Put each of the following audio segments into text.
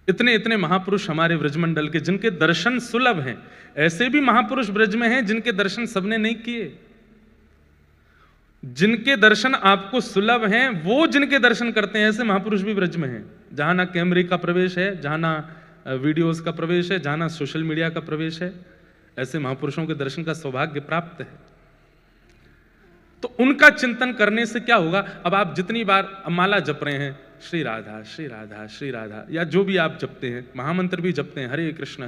इतने इतने महापुरुष हमारे ब्रजमंडल के जिनके दर्शन सुलभ हैं, ऐसे भी महापुरुष ब्रज में हैं जिनके दर्शन सबने नहीं किए। जिनके दर्शन आपको सुलभ हैं, वो जिनके दर्शन करते हैं, ऐसे महापुरुष भी ब्रज में हैं। जहां ना कैमरे का प्रवेश है, जहां ना वीडियोस का प्रवेश है, जहां ना सोशल मीडिया का प्रवेश है, ऐसे महापुरुषों के दर्शन का सौभाग्य प्राप्त है। तो उनका चिंतन करने से क्या होगा? अब आप जितनी बार माला जप रहे हैं, श्री राधा श्री राधा श्री राधा, या जो भी आप जपते हैं, महामंत्र भी जपते हैं, हरे कृष्ण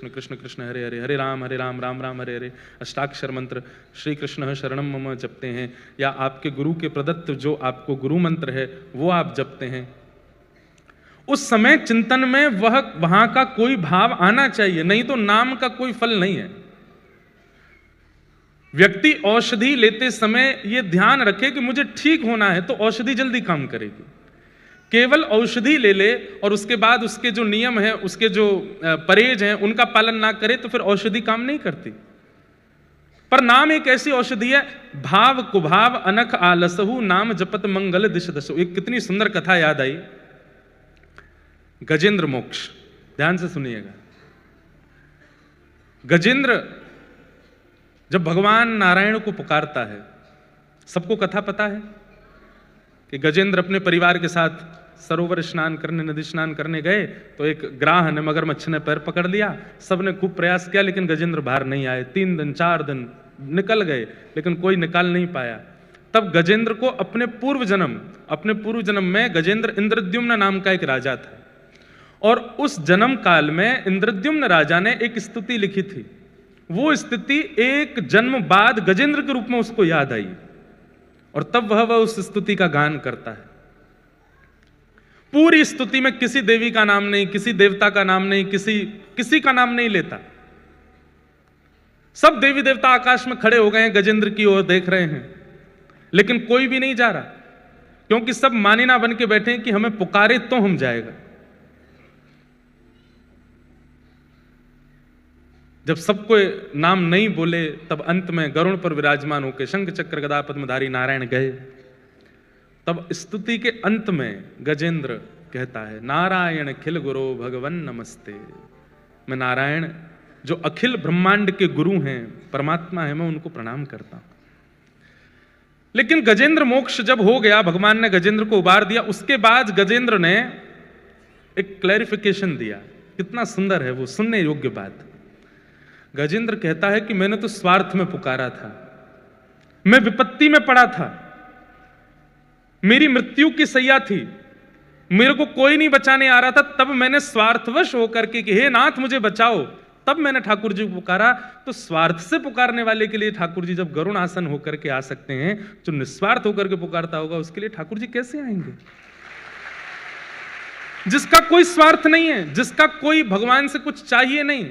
कृष्ण कृष्ण हरे हरे, हरे राम राम राम हरे हरे, अष्टाक्षर मंत्र श्री कृष्ण शरणम मम जपते हैं, या आपके गुरु के प्रदत्त जो आपको गुरु मंत्र है वो आप जपते हैं, उस समय चिंतन में वहां का कोई भाव आना चाहिए, नहीं तो नाम का कोई फल नहीं है। व्यक्ति औषधि लेते समय यह ध्यान रखे कि मुझे ठीक होना है, तो औषधि जल्दी काम करेगी। केवल औषधि ले ले और उसके बाद उसके जो नियम है, उसके जो परहेज हैं, उनका पालन ना करे तो फिर औषधि काम नहीं करती। पर नाम एक ऐसी औषधि है, भाव कुभाव अनख आलसहु नाम जपत मंगल दिश दशु। एक कितनी सुंदर कथा याद आई, गजेंद्र मोक्ष, ध्यान से सुनिएगा। गजेंद्र जब भगवान नारायण को पुकारता है, सबको कथा पता है कि गजेंद्र अपने परिवार के साथ सरोवर स्नान करने, नदी स्नान करने गए, तो एक ग्राह ने, मगरमच्छ ने पैर पकड़ लिया। सबने खूब प्रयास किया लेकिन गजेंद्र बाहर नहीं आए। 3 दिन 4 दिन निकल गए लेकिन कोई निकाल नहीं पाया। तब गजेंद्र को अपने पूर्व जन्म में गजेंद्र इंद्रद्युम्न नाम का एक राजा था, और उस जन्म काल में इंद्रद्युम्न राजा ने एक स्तुति लिखी थी। वो स्थिति एक जन्म बाद गजेंद्र के रूप में उसको याद आई, और तब वह उस स्तुति का गान करता है। पूरी स्तुति में किसी देवी का नाम नहीं, किसी देवता का नाम नहीं, किसी का नाम नहीं लेता। सब देवी देवता आकाश में खड़े हो गए हैं, गजेंद्र की ओर देख रहे हैं, लेकिन कोई भी नहीं जा रहा, क्योंकि सब मानिना बन के बैठे हैं कि हमें पुकारे तो हम जाएगा। जब सबको नाम नहीं बोले, तब अंत में गरुण पर विराजमान होकर शंख चक्र गदा पद्मधारी नारायण गए। तब स्तुति के अंत में गजेंद्र कहता है, नारायण खिल गुरो भगवन नमस्ते। मैं नारायण जो अखिल ब्रह्मांड के गुरु हैं, परमात्मा है, मैं उनको प्रणाम करता हूं। लेकिन गजेंद्र मोक्ष जब हो गया, भगवान ने गजेंद्र को उबार दिया, उसके बाद गजेंद्र ने एक क्लैरिफिकेशन दिया। कितना सुंदर है वो, सुनने योग्य बात। गजेंद्र कहता है कि मैंने तो स्वार्थ में पुकारा था, मैं विपत्ति में पड़ा था, मेरी मृत्यु की सैया थी, मेरे को कोई नहीं बचाने आ रहा था, तब मैंने स्वार्थवश होकर के कि हे नाथ मुझे बचाओ, तब मैंने ठाकुर जी को पुकारा। तो स्वार्थ से पुकारने वाले के लिए ठाकुर जी जब गरुण आसन होकर के आ सकते हैं, जो निस्वार्थ होकर के पुकारता होगा उसके लिए ठाकुर जी कैसे आएंगे? जिसका कोई स्वार्थ नहीं है, जिसका कोई भगवान से कुछ चाहिए नहीं।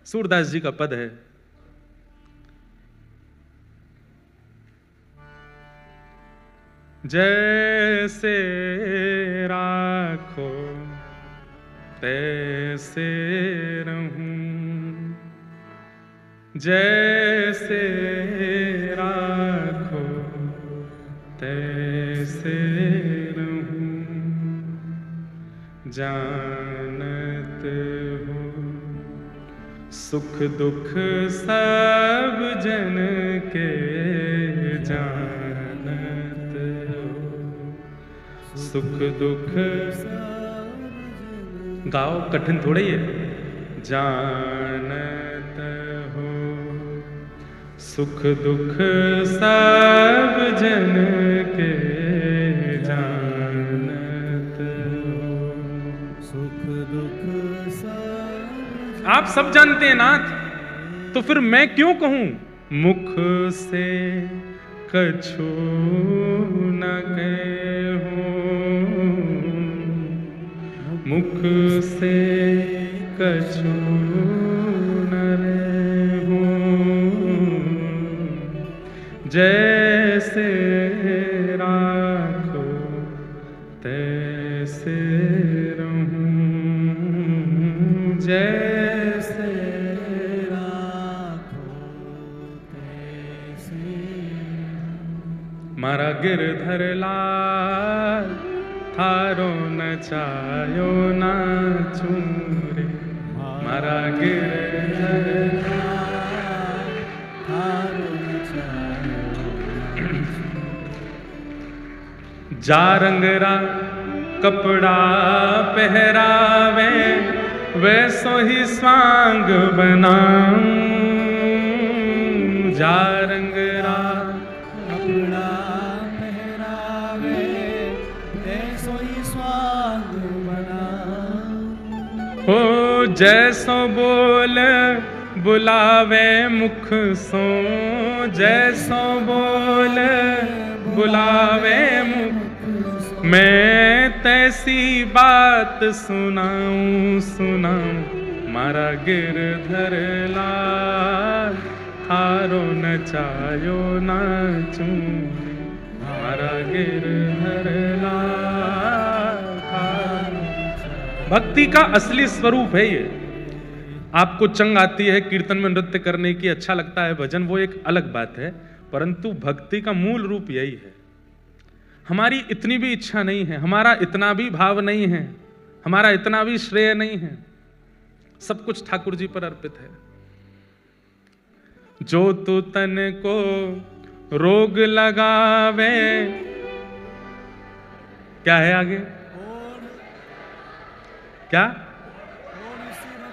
सूरदास जी का पद है, जैसे राखो तैसे रहूं, जैसे राखो तैसे रहूं, जानत हो सुख दुख सब जन के, जानत हो सुख दुख। गाओ, कठिन थोड़ा ही है। जानत हो सुख दुख सब जन के, जानत हो सुख दुख सब। आप सब जानते हैं नाथ, तो फिर मैं क्यों कहूं? मुख से कछु न कहूं, मुख से कछु न रहूं, जैसे राखो तैसे रहूं, जैसे राखो तैसे। मारा गिरधर लाल थारो नचायो नाचूं रे मारा गिरधर थारो नचायो जा रंगरा कपड़ा पहरावे वैसो ही स्वांग बनाऊं जा रंगरा कपड़ा पहरावे वैसो ही स्वांग बनाऊं हो जैसो बोल बुलावे मुख सो जैसो बोल बुलावे मुख मैं तैसी बात सुनाऊं सुनाऊं मारा गिरधर लाल थारो नचायो नाचूं मारा गिरधर लाल थारो। भक्ति का असली स्वरूप है ये। आपको चंग आती है कीर्तन में नृत्य करने की, अच्छा लगता है भजन, वो एक अलग बात है, परंतु भक्ति का मूल रूप यही है। हमारी इतनी भी इच्छा नहीं है, हमारा इतना भी भाव नहीं है, हमारा इतना भी श्रेय नहीं है, सब कुछ ठाकुर जी पर अर्पित है। जो तू तन को रोग लगावे, क्या है आगे, क्या,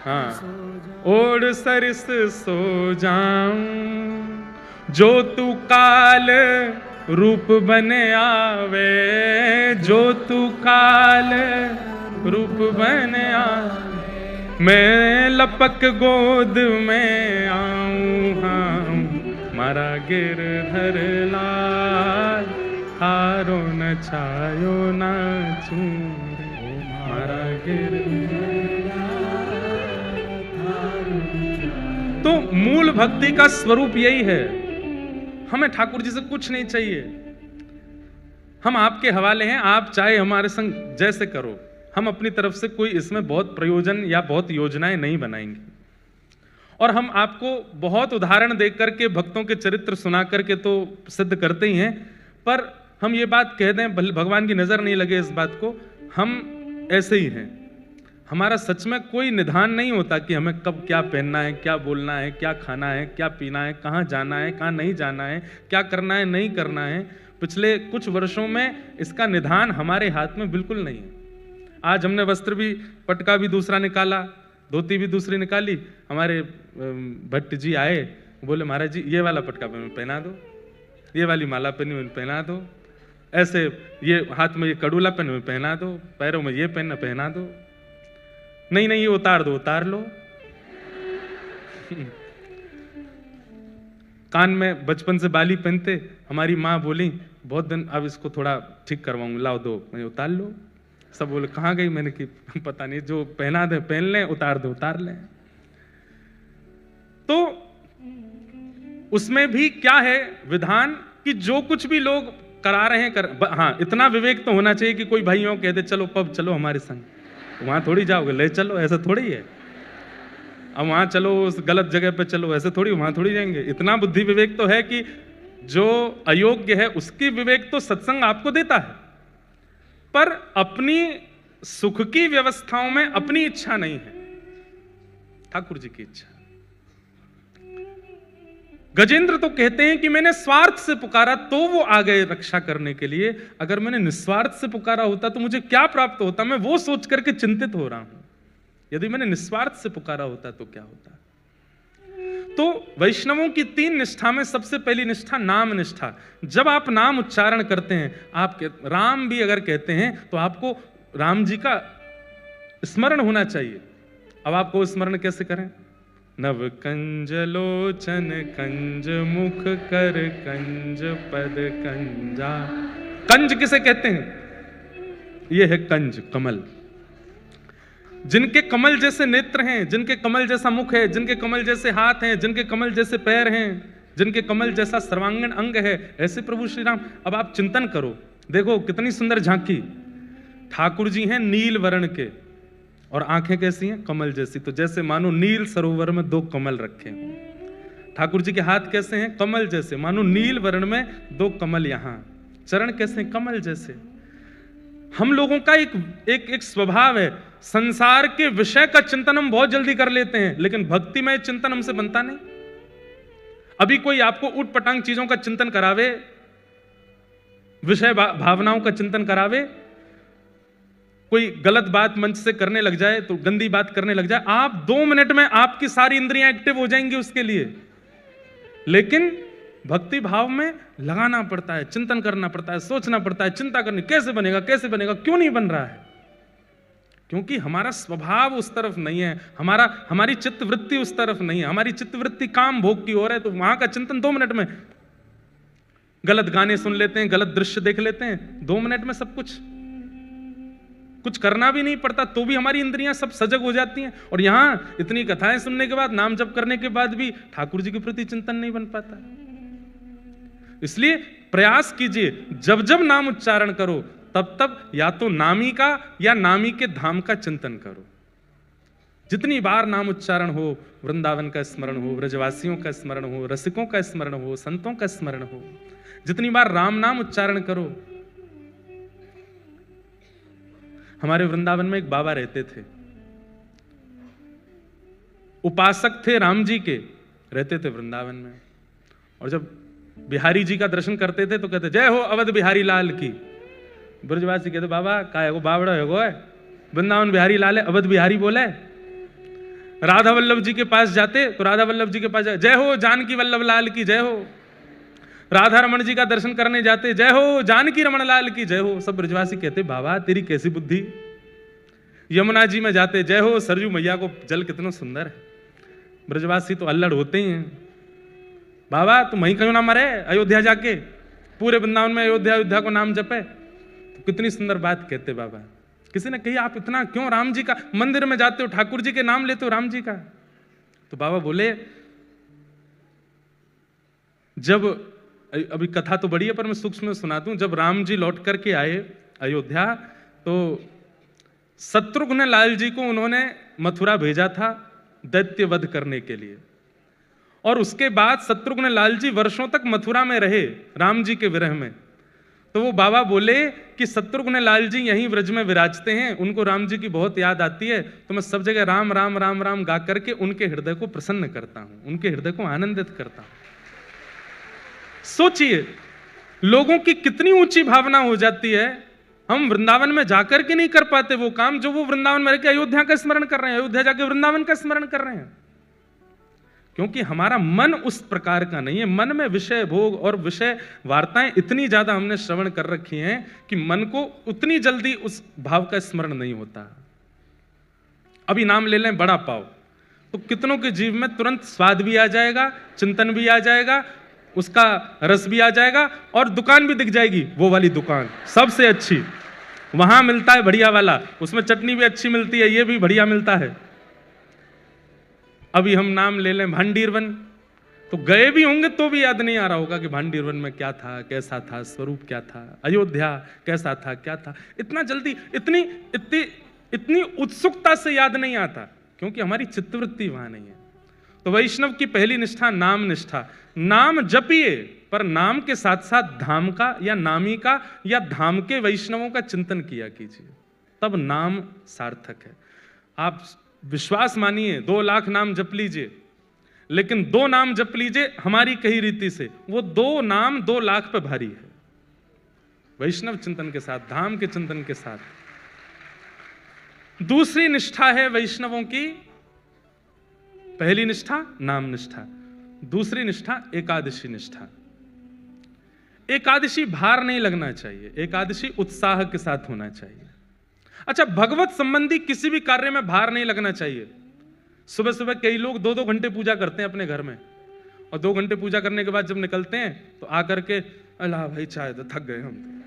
हाँ, ओढ़ सरिस सो जाऊं जो तू काल रूप बने आवे जो तू काल रूप बने आवे मैं लपक गोद में आऊं हाँ मारा गिरधर लाल थारो नचायो नाचूं मारा गिरधर लाल। तो मूल भक्ति का स्वरूप यही है। हमें ठाकुर जी से कुछ नहीं चाहिए, हम आपके हवाले हैं, आप चाहे हमारे संग जैसे करो। हम अपनी तरफ से कोई इसमें बहुत प्रयोजन या बहुत योजनाएं नहीं बनाएंगे। और हम आपको बहुत उदाहरण देख करके भक्तों के चरित्र सुना करके तो सिद्ध करते ही हैं, पर हम ये बात कह दें, भगवान की नजर नहीं लगे इस बात को, हम ऐसे ही हैं। हमारा सच में कोई निधान नहीं होता कि हमें कब क्या पहनना है, क्या बोलना है, क्या खाना है, क्या पीना है, कहाँ जाना है, कहाँ नहीं जाना है, क्या करना है, नहीं करना है। पिछले कुछ वर्षों में इसका निधान हमारे हाथ में बिल्कुल नहीं है। आज हमने वस्त्र भी, पटका भी दूसरा निकाला, धोती भी दूसरी निकाली। हमारे भट्ट जी आए, बोले महाराज जी ये वाला पटका पहना दो, ये वाली माला पहना दो, ऐसे ये हाथ में ये कड़ूला पहना दो, पैरों में ये पहना दो। नहीं नहीं ये उतार दो, उतार लो। कान में बचपन से बाली पहनते, हमारी माँ बोली बहुत दिन अब इसको थोड़ा ठीक करवाऊंगा, लाओ दो, मैं उतार लो। सब बोले कहाँ गई, मैंने कि पता नहीं, जो पहना दे पहन लें, उतार दे उतार लें। तो उसमें भी क्या है विधान कि जो कुछ भी लोग करा रहे हैं हाँ, इतना विवेक तो होना चाहिए कि कोई भाइयों कह दे चलो पब चलो हमारे संग, वहां थोड़ी जाओगे, ले चलो, ऐसा थोड़ी है। अब वहां चलो, उस गलत जगह पे चलो, ऐसे थोड़ी, वहां थोड़ी जाएंगे। इतना बुद्धि विवेक तो है कि जो अयोग्य है उसकी विवेक तो सत्संग आपको देता है, पर अपनी सुख की व्यवस्थाओं में अपनी इच्छा नहीं है, ठाकुर जी की इच्छा। गजेंद्र तो कहते हैं कि मैंने स्वार्थ से पुकारा तो वो आ गए रक्षा करने के लिए। अगर मैंने निस्वार्थ से पुकारा होता तो मुझे क्या प्राप्त होता, मैं वो सोच करके चिंतित हो रहा हूं। यदि मैंने निस्वार्थ से पुकारा होता तो क्या होता। तो वैष्णवों की 3 निष्ठा में सबसे पहली निष्ठा नाम निष्ठा। जब आप नाम उच्चारण करते हैं, आप राम भी अगर कहते हैं तो आपको राम जी का स्मरण होना चाहिए। अब आपको स्मरण कैसे करें? नव कंज लोचन कंज मुख कर कंज पद कंजा। कंज किसे कहते हैं? यह है कंज, कमल। जिनके कमल जैसे नेत्र हैं, जिनके कमल जैसा मुख है, जिनके कमल जैसे हाथ हैं, जिनके कमल जैसे पैर हैं, जिनके कमल जैसा सर्वांगीण अंग है, ऐसे प्रभु श्री राम। अब आप चिंतन करो, देखो कितनी सुंदर झांकी। ठाकुर जी हैं नील वर्ण के और आंखें कैसी हैं? कमल जैसी। तो जैसे मानो नील सरोवर में 2 कमल रखे हैं। ठाकुर जी के हाथ कैसे हैं? कमल जैसे, मानो नील वर्ण में 2 कमल। यहां चरण कैसे हैं? कमल जैसे। हम लोगों का एक स्वभाव है, संसार के विषय का चिंतन हम बहुत जल्दी कर लेते हैं, लेकिन भक्तिमय चिंतन हमसे बनता नहीं। अभी कोई आपको उठ पटांग चीजों का चिंतन करावे, विषय भावनाओं का चिंतन करावे, कोई गलत बात मंच से करने लग जाए, तो गंदी बात करने लग जाए, आप 2 मिनट में आपकी सारी इंद्रियां एक्टिव हो जाएंगी उसके लिए। लेकिन भक्ति भाव में लगाना पड़ता है, चिंतन करना पड़ता है, सोचना पड़ता है, चिंता करनी, कैसे बनेगा, कैसे बनेगा, क्यों नहीं बन रहा है? क्योंकि हमारा स्वभाव उस तरफ नहीं है, हमारी चित्तवृत्ति उस तरफ नहीं है, हमारी चित्तवृत्ति काम भोग की ओर है। तो वहां का चिंतन 2 मिनट में, गलत गाने सुन लेते हैं, गलत दृश्य देख लेते हैं, 2 मिनट में सब कुछ करना भी नहीं पड़ता, तो भी हमारी इंद्रियां सब सजग हो जाती हैं। और यहां इतनी कथाएं सुनने के बाद, नाम जप करने के बाद भी ठाकुर जी के प्रति चिंतन नहीं बन पाता। इसलिए प्रयास कीजिए, जब जब नाम उच्चारण करो तब तब या तो नामी का या नामी के धाम का चिंतन करो। जितनी बार नाम उच्चारण हो, वृंदावन का स्मरण हो, ब्रजवासियों का स्मरण हो, रसिकों का स्मरण हो, संतों का स्मरण हो, जितनी बार राम नाम उच्चारण करो। हमारे वृंदावन में एक बाबा रहते थे, उपासक थे राम जी के, रहते थे वृंदावन में। और जब बिहारी जी का दर्शन करते थे तो कहते, जय हो अवध बिहारी लाल की। ब्रजवासी कहते, बाबा का है वो, बावड़ा है वो, है वृंदावन बिहारी लाल है, अवध बिहारी बोले। राधा वल्लभ जी के पास जाते तो राधा वल्लभ जी के पास जय हो जानकी वल्लभ लाल की जय हो। राधा रमन जी का दर्शन करने जाते, जय हो जानकी रमन लाल की जय हो। सब ब्रजवासी कहते, बाबा तेरी कैसी बुद्धि। यमुना जी में जाते, जय हो सरजू मैया को जल कितना सुंदर है। ब्रजवासी तो अल्लड़ होते ही हैं, बाबा तुम वहीं क्यों ना मरे, अयोध्या जाके पूरे वृंदावन में अयोध्या को नाम जपे। तो कितनी सुंदर बात कहते बाबा। किसी ने कही, आप इतना क्यों राम जी का मंदिर में जाते हो, ठाकुर जी के नाम लेते हो राम जी का। तो बाबा बोले, जब अभी कथा तो बड़ी है पर मैं सूक्ष्म में सुनाता हूं। जब राम जी लौट करके आए अयोध्या तो शत्रुघ्न लाल जी को उन्होंने मथुरा भेजा था दैत्य वध करने के लिए। और उसके बाद शत्रुघ्न लाल जी वर्षों तक मथुरा में रहे राम जी के विरह में। तो वो बाबा बोले कि शत्रुघ्न लाल जी यहीं व्रज में विराजते हैं, उनको राम जी की बहुत याद आती है, तो मैं सब जगह राम राम राम राम गा करके उनके हृदय को प्रसन्न करता हूं, उनके हृदय को आनंदित करता हूं। सोचिए लोगों की कितनी ऊंची भावना हो जाती है। हम वृंदावन में जाकर के नहीं कर पाते वो काम जो वो वृंदावन में रहकर अयोध्या का स्मरण कर रहे हैं, अयोध्या जाके वृंदावन का स्मरण कर रहे हैं, क्योंकि हमारा मन उस प्रकार का नहीं है। मन में विषय भोग और विषय वार्ताएं इतनी ज्यादा हमने श्रवण कर रखी हैं कि मन को उतनी जल्दी उस भाव का स्मरण नहीं होता। अभी नाम ले लें बड़ा पाव, तो कितनों के जीव में तुरंत स्वाद भी आ जाएगा, चिंतन भी आ जाएगा, उसका रस भी आ जाएगा, और दुकान भी दिख जाएगी, वो वाली दुकान सबसे अच्छी, वहां मिलता है बढ़िया वाला, उसमें चटनी भी अच्छी मिलती है, ये भी बढ़िया मिलता है। अभी हम नाम ले लें भांडीरवन, तो गए भी होंगे तो भी याद नहीं आ रहा होगा कि भांडीरवन में क्या था, कैसा था, स्वरूप क्या था, अयोध्या कैसा था, क्या था। इतना जल्दी इतनी उत्सुकता से याद नहीं आता, क्योंकि हमारी चित्तवृत्ति वहां नहीं है। तो वैष्णव की पहली निष्ठा नाम निष्ठा। नाम जपिए, पर नाम के साथ साथ धाम का या नामी का या धाम के वैष्णवों का चिंतन किया कीजिए, तब नाम सार्थक है। आप विश्वास मानिए 2 लाख नाम जप लीजिए, लेकिन 2 नाम जप लीजिए हमारी कही रीति से, वो 2 नाम 2 लाख पे भारी है। वैष्णव चिंतन के साथ, धाम के चिंतन के साथ। दूसरी निष्ठा है वैष्णवों की, पहली निष्ठा नाम निष्ठा, दूसरी निष्ठा एकादशी निष्ठा। एकादशी भार नहीं लगना चाहिए, एकादशी उत्साह के साथ होना चाहिए। अच्छा, भगवत संबंधी किसी भी कार्य में भार नहीं लगना चाहिए। सुबह सुबह कई लोग 2-2 घंटे पूजा करते हैं अपने घर में, और 2 घंटे पूजा करने के बाद जब निकलते हैं तो आकर के अल्लाह भाई चाय तो थक गए हम।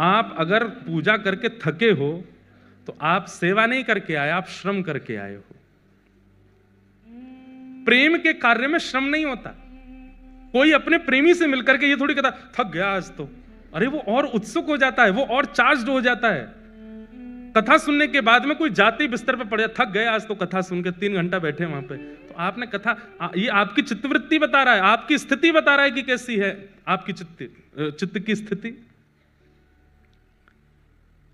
आप अगर पूजा करके थके हो तो आप सेवा नहीं करके आए, आप श्रम करके आए हो। प्रेम के कार्य में श्रम नहीं होता। कोई अपने प्रेमी से मिलकर के ये थोड़ी कहता थक गया आज तो, अरे वो और उत्सुक हो जाता है, वो और चार्ज्ड हो जाता है। कथा सुनने के बाद में कोई जाति बिस्तर पे पड़ जाए, थक गए आज तो कथा सुन के, 3 घंटा बैठे वहां पे, तो आपने कथा, ये आपकी चित्तवृत्ति बता रहा है, आपकी स्थिति बता रहा है कि कैसी है आपकी चित्त की स्थिति।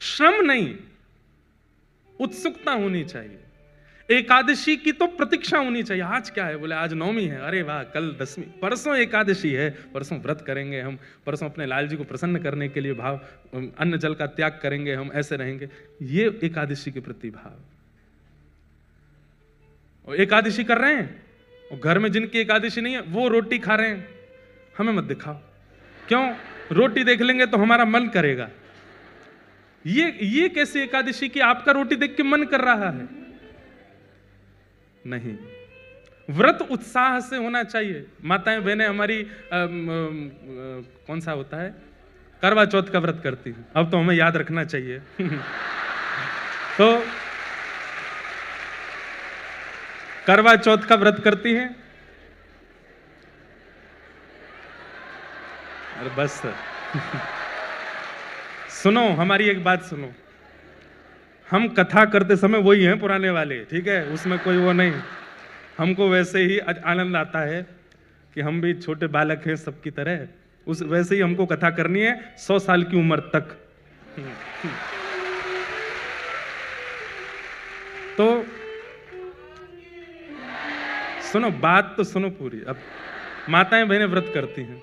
श्रम नहीं, उत्सुकता होनी चाहिए। एकादशी की तो प्रतीक्षा होनी चाहिए। आज क्या है? बोले आज नवमी है, अरे वाह, कल दसवीं, परसों एकादशी है, परसों व्रत करेंगे हम, परसों अपने लाल जी को प्रसन्न करने के लिए भाव अन्न जल का त्याग करेंगे, हम ऐसे रहेंगे। ये एकादशी के प्रति भाव। और एकादशी कर रहे हैं और घर में जिनकी एकादशी नहीं है वो रोटी खा रहे हैं, हमें मत दिखाओ। क्यों? रोटी देख लेंगे तो हमारा मन करेगा। ये कैसी एकादशी की आपका रोटी देख के मन कर रहा है? नहीं, व्रत उत्साह से होना चाहिए। माताएं बहनें हमारी कौन सा होता है, करवा चौथ का व्रत करती हैं, अब तो हमें याद रखना चाहिए। तो करवा चौथ का व्रत करती हैं। अरे बस सुनो, हमारी एक बात सुनो, हम कथा करते समय वही हैं पुराने वाले, ठीक है, उसमें कोई वो नहीं। हमको वैसे ही आनंद आता है कि हम भी छोटे बालक हैं सबकी तरह, उस वैसे ही हमको कथा करनी है 100 साल की उम्र तक। तो सुनो, बात तो सुनो पूरी। अब माताएं बहनें व्रत करती हैं,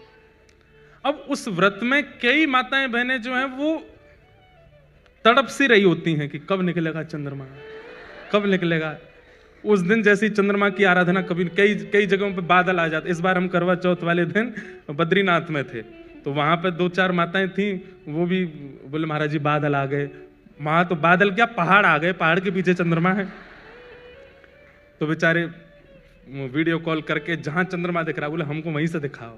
अब उस व्रत में कई माताएं बहनें जो हैं वो तड़प सी रही होती हैं कि कब निकलेगा चंद्रमा, कब निकलेगा। उस दिन जैसी चंद्रमा की आराधना कभी, कई जगहों पे बादल आ जाते। इस बार हम करवा चौथ वाले दिन बद्रीनाथ में थे, तो वहां पे 2-4 माताएं थी, वो भी बोले महाराज जी बादल आ गए। वहां तो बादल क्या, पहाड़ आ गए, पहाड़ के पीछे चंद्रमा है। तो बेचारे वीडियो कॉल करके जहां चंद्रमा दिख रहा, बोले हमको वहीं से दिखाओ।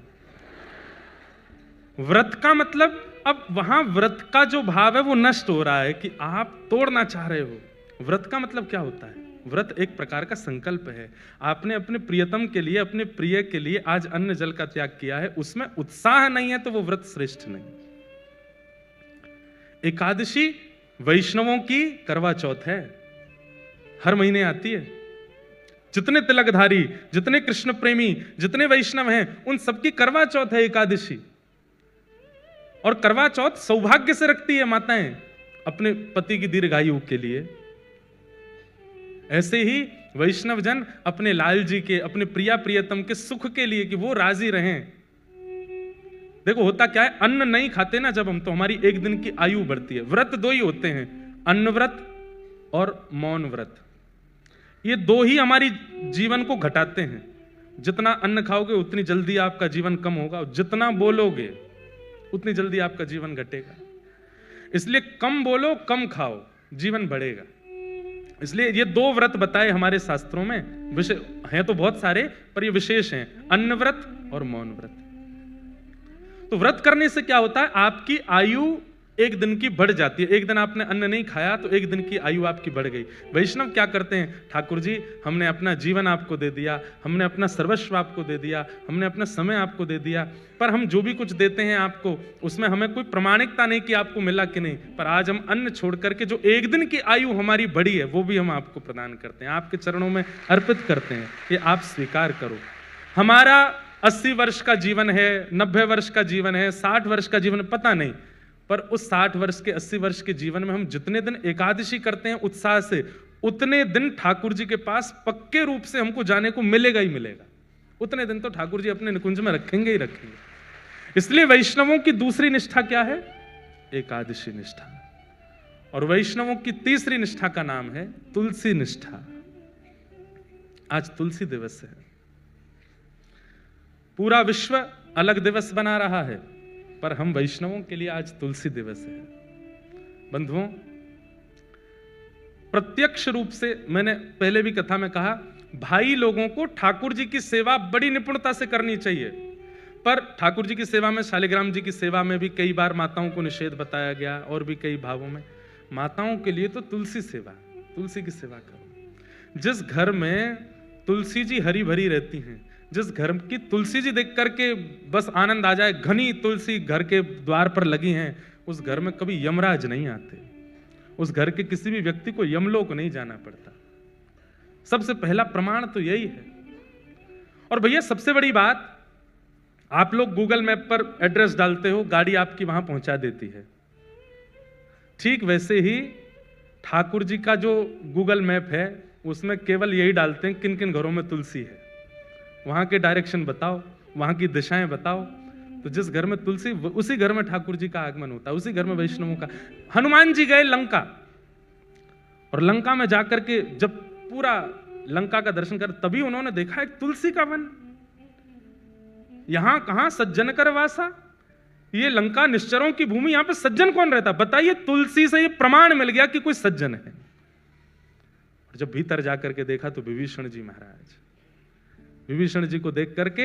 व्रत का मतलब, अब वहां व्रत का जो भाव है वो नष्ट हो रहा है कि आप तोड़ना चाह रहे हो। व्रत का मतलब क्या होता है? व्रत एक प्रकार का संकल्प है। आपने अपने प्रियतम के लिए, अपने प्रिय के लिए आज अन्न जल का त्याग किया है, उसमें उत्साह नहीं है तो वो व्रत श्रेष्ठ नहीं। एकादशी वैष्णवों की करवा चौथ है, हर महीने आती है। जितने तिलकधारी, जितने कृष्ण प्रेमी, जितने वैष्णव हैं, उन सबकी करवा चौथ है एकादशी। और करवा चौथ सौभाग्य से रखती है माताएं अपने पति की दीर्घायु के लिए। ऐसे ही वैष्णव जन अपने लाल जी के, अपने प्रिया प्रियतम के सुख के लिए, कि वो राजी रहें। देखो होता क्या है, अन्न नहीं खाते ना जब हम, तो हमारी एक दिन की आयु बढ़ती है। व्रत 2 ही होते हैं, अन्न व्रत और मौन व्रत। ये 2 ही हमारी जीवन को घटाते हैं। जितना अन्न खाओगे उतनी जल्दी आपका जीवन कम होगा, जितना बोलोगे उतनी जल्दी आपका जीवन घटेगा। इसलिए कम बोलो, कम खाओ, जीवन बढ़ेगा। इसलिए ये 2 व्रत बताए हमारे शास्त्रों में। विषय हैं तो बहुत सारे, पर ये विशेष हैं, अन्न व्रत और मौन व्रत। तो व्रत करने से क्या होता है, आपकी आयु एक दिन की बढ़ जाती है। एक दिन आपने अन्न नहीं खाया तो एक दिन की आयु आपकी बढ़ गई। वैष्णव क्या करते हैं, ठाकुर जी हमने अपना जीवन आपको दे दिया, हमने अपना सर्वस्व आपको दे दिया, हमने अपना समय आपको दे दिया, पर हम जो भी कुछ देते हैं आपको, उसमें हमें कोई प्रमाणिकता नहीं कि आपको मिला कि नहीं। पर आज हम अन्न छोड़ करके जो एक दिन की आयु हमारी बढ़ी है वो भी हम आपको प्रदान करते हैं, आपके चरणों में अर्पित करते हैं, ये आप स्वीकार करो। हमारा 80 वर्ष का जीवन है, 90 वर्ष का जीवन है, 60 वर्ष का जीवन, पता नहीं, पर उस 60 वर्ष के, 80 वर्ष के जीवन में हम जितने दिन एकादशी करते हैं उत्साह से, उतने दिन ठाकुर जी के पास पक्के रूप से हमको जाने को मिलेगा ही मिलेगा। उतने दिन तो ठाकुर जी अपने निकुंज में रखेंगे ही रखेंगे। इसलिए वैष्णवों की दूसरी निष्ठा क्या है, एकादशी निष्ठा। और वैष्णवों की तीसरी निष्ठा का नाम है तुलसी निष्ठा। आज तुलसी दिवस है, पूरा विश्व अलग दिवस बना रहा है, पर हम वैष्णवों के लिए आज तुलसी दिवस है। बंधुओं, प्रत्यक्ष रूप से, मैंने पहले भी कथा में कहा, भाई लोगों को ठाकुर जी की सेवा बड़ी निपुणता से करनी चाहिए। पर ठाकुर जी की सेवा में, शालिग्राम जी की सेवा में भी कई बार माताओं को निषेध बताया गया, और भी कई भावों में। माताओं के लिए तो तुलसी सेवा, तुलसी की सेवा करो। जिस घर में तुलसी जी हरी भरी रहती हैं, जिस घर की तुलसी जी देख करके बस आनंद आ जाए, घनी तुलसी घर के द्वार पर लगी हैं, उस घर में कभी यमराज नहीं आते, उस घर के किसी भी व्यक्ति को यमलोक नहीं जाना पड़ता। सबसे पहला प्रमाण तो यही है। और भैया सबसे बड़ी बात, आप लोग गूगल मैप पर एड्रेस डालते हो, गाड़ी आपकी वहां पहुंचा देती है। ठीक वैसे ही ठाकुर जी का जो गूगल मैप है उसमें केवल यही डालते हैं किन किन घरों में तुलसी है, वहां के डायरेक्शन बताओ, वहां की दिशाएं बताओ। तो जिस घर में तुलसी, उसी घर में ठाकुर जी का आगमन होता है, उसी घर में वैष्णवों का। हनुमान जी गए लंका, और लंका में जाकर के जब पूरा लंका का दर्शन कर, तभी उन्होंने देखा एक तुलसी का वन। यहां कहां सज्जन कर वासा, ये लंका निश्चरों की भूमि, यहां पे सज्जन कौन रहता? बताइए, तुलसी से ये प्रमाण मिल गया कि कोई सज्जन है। और जब भीतर जाकर के देखा तो विभीषण जी महाराज, विभीषण जी को देख करके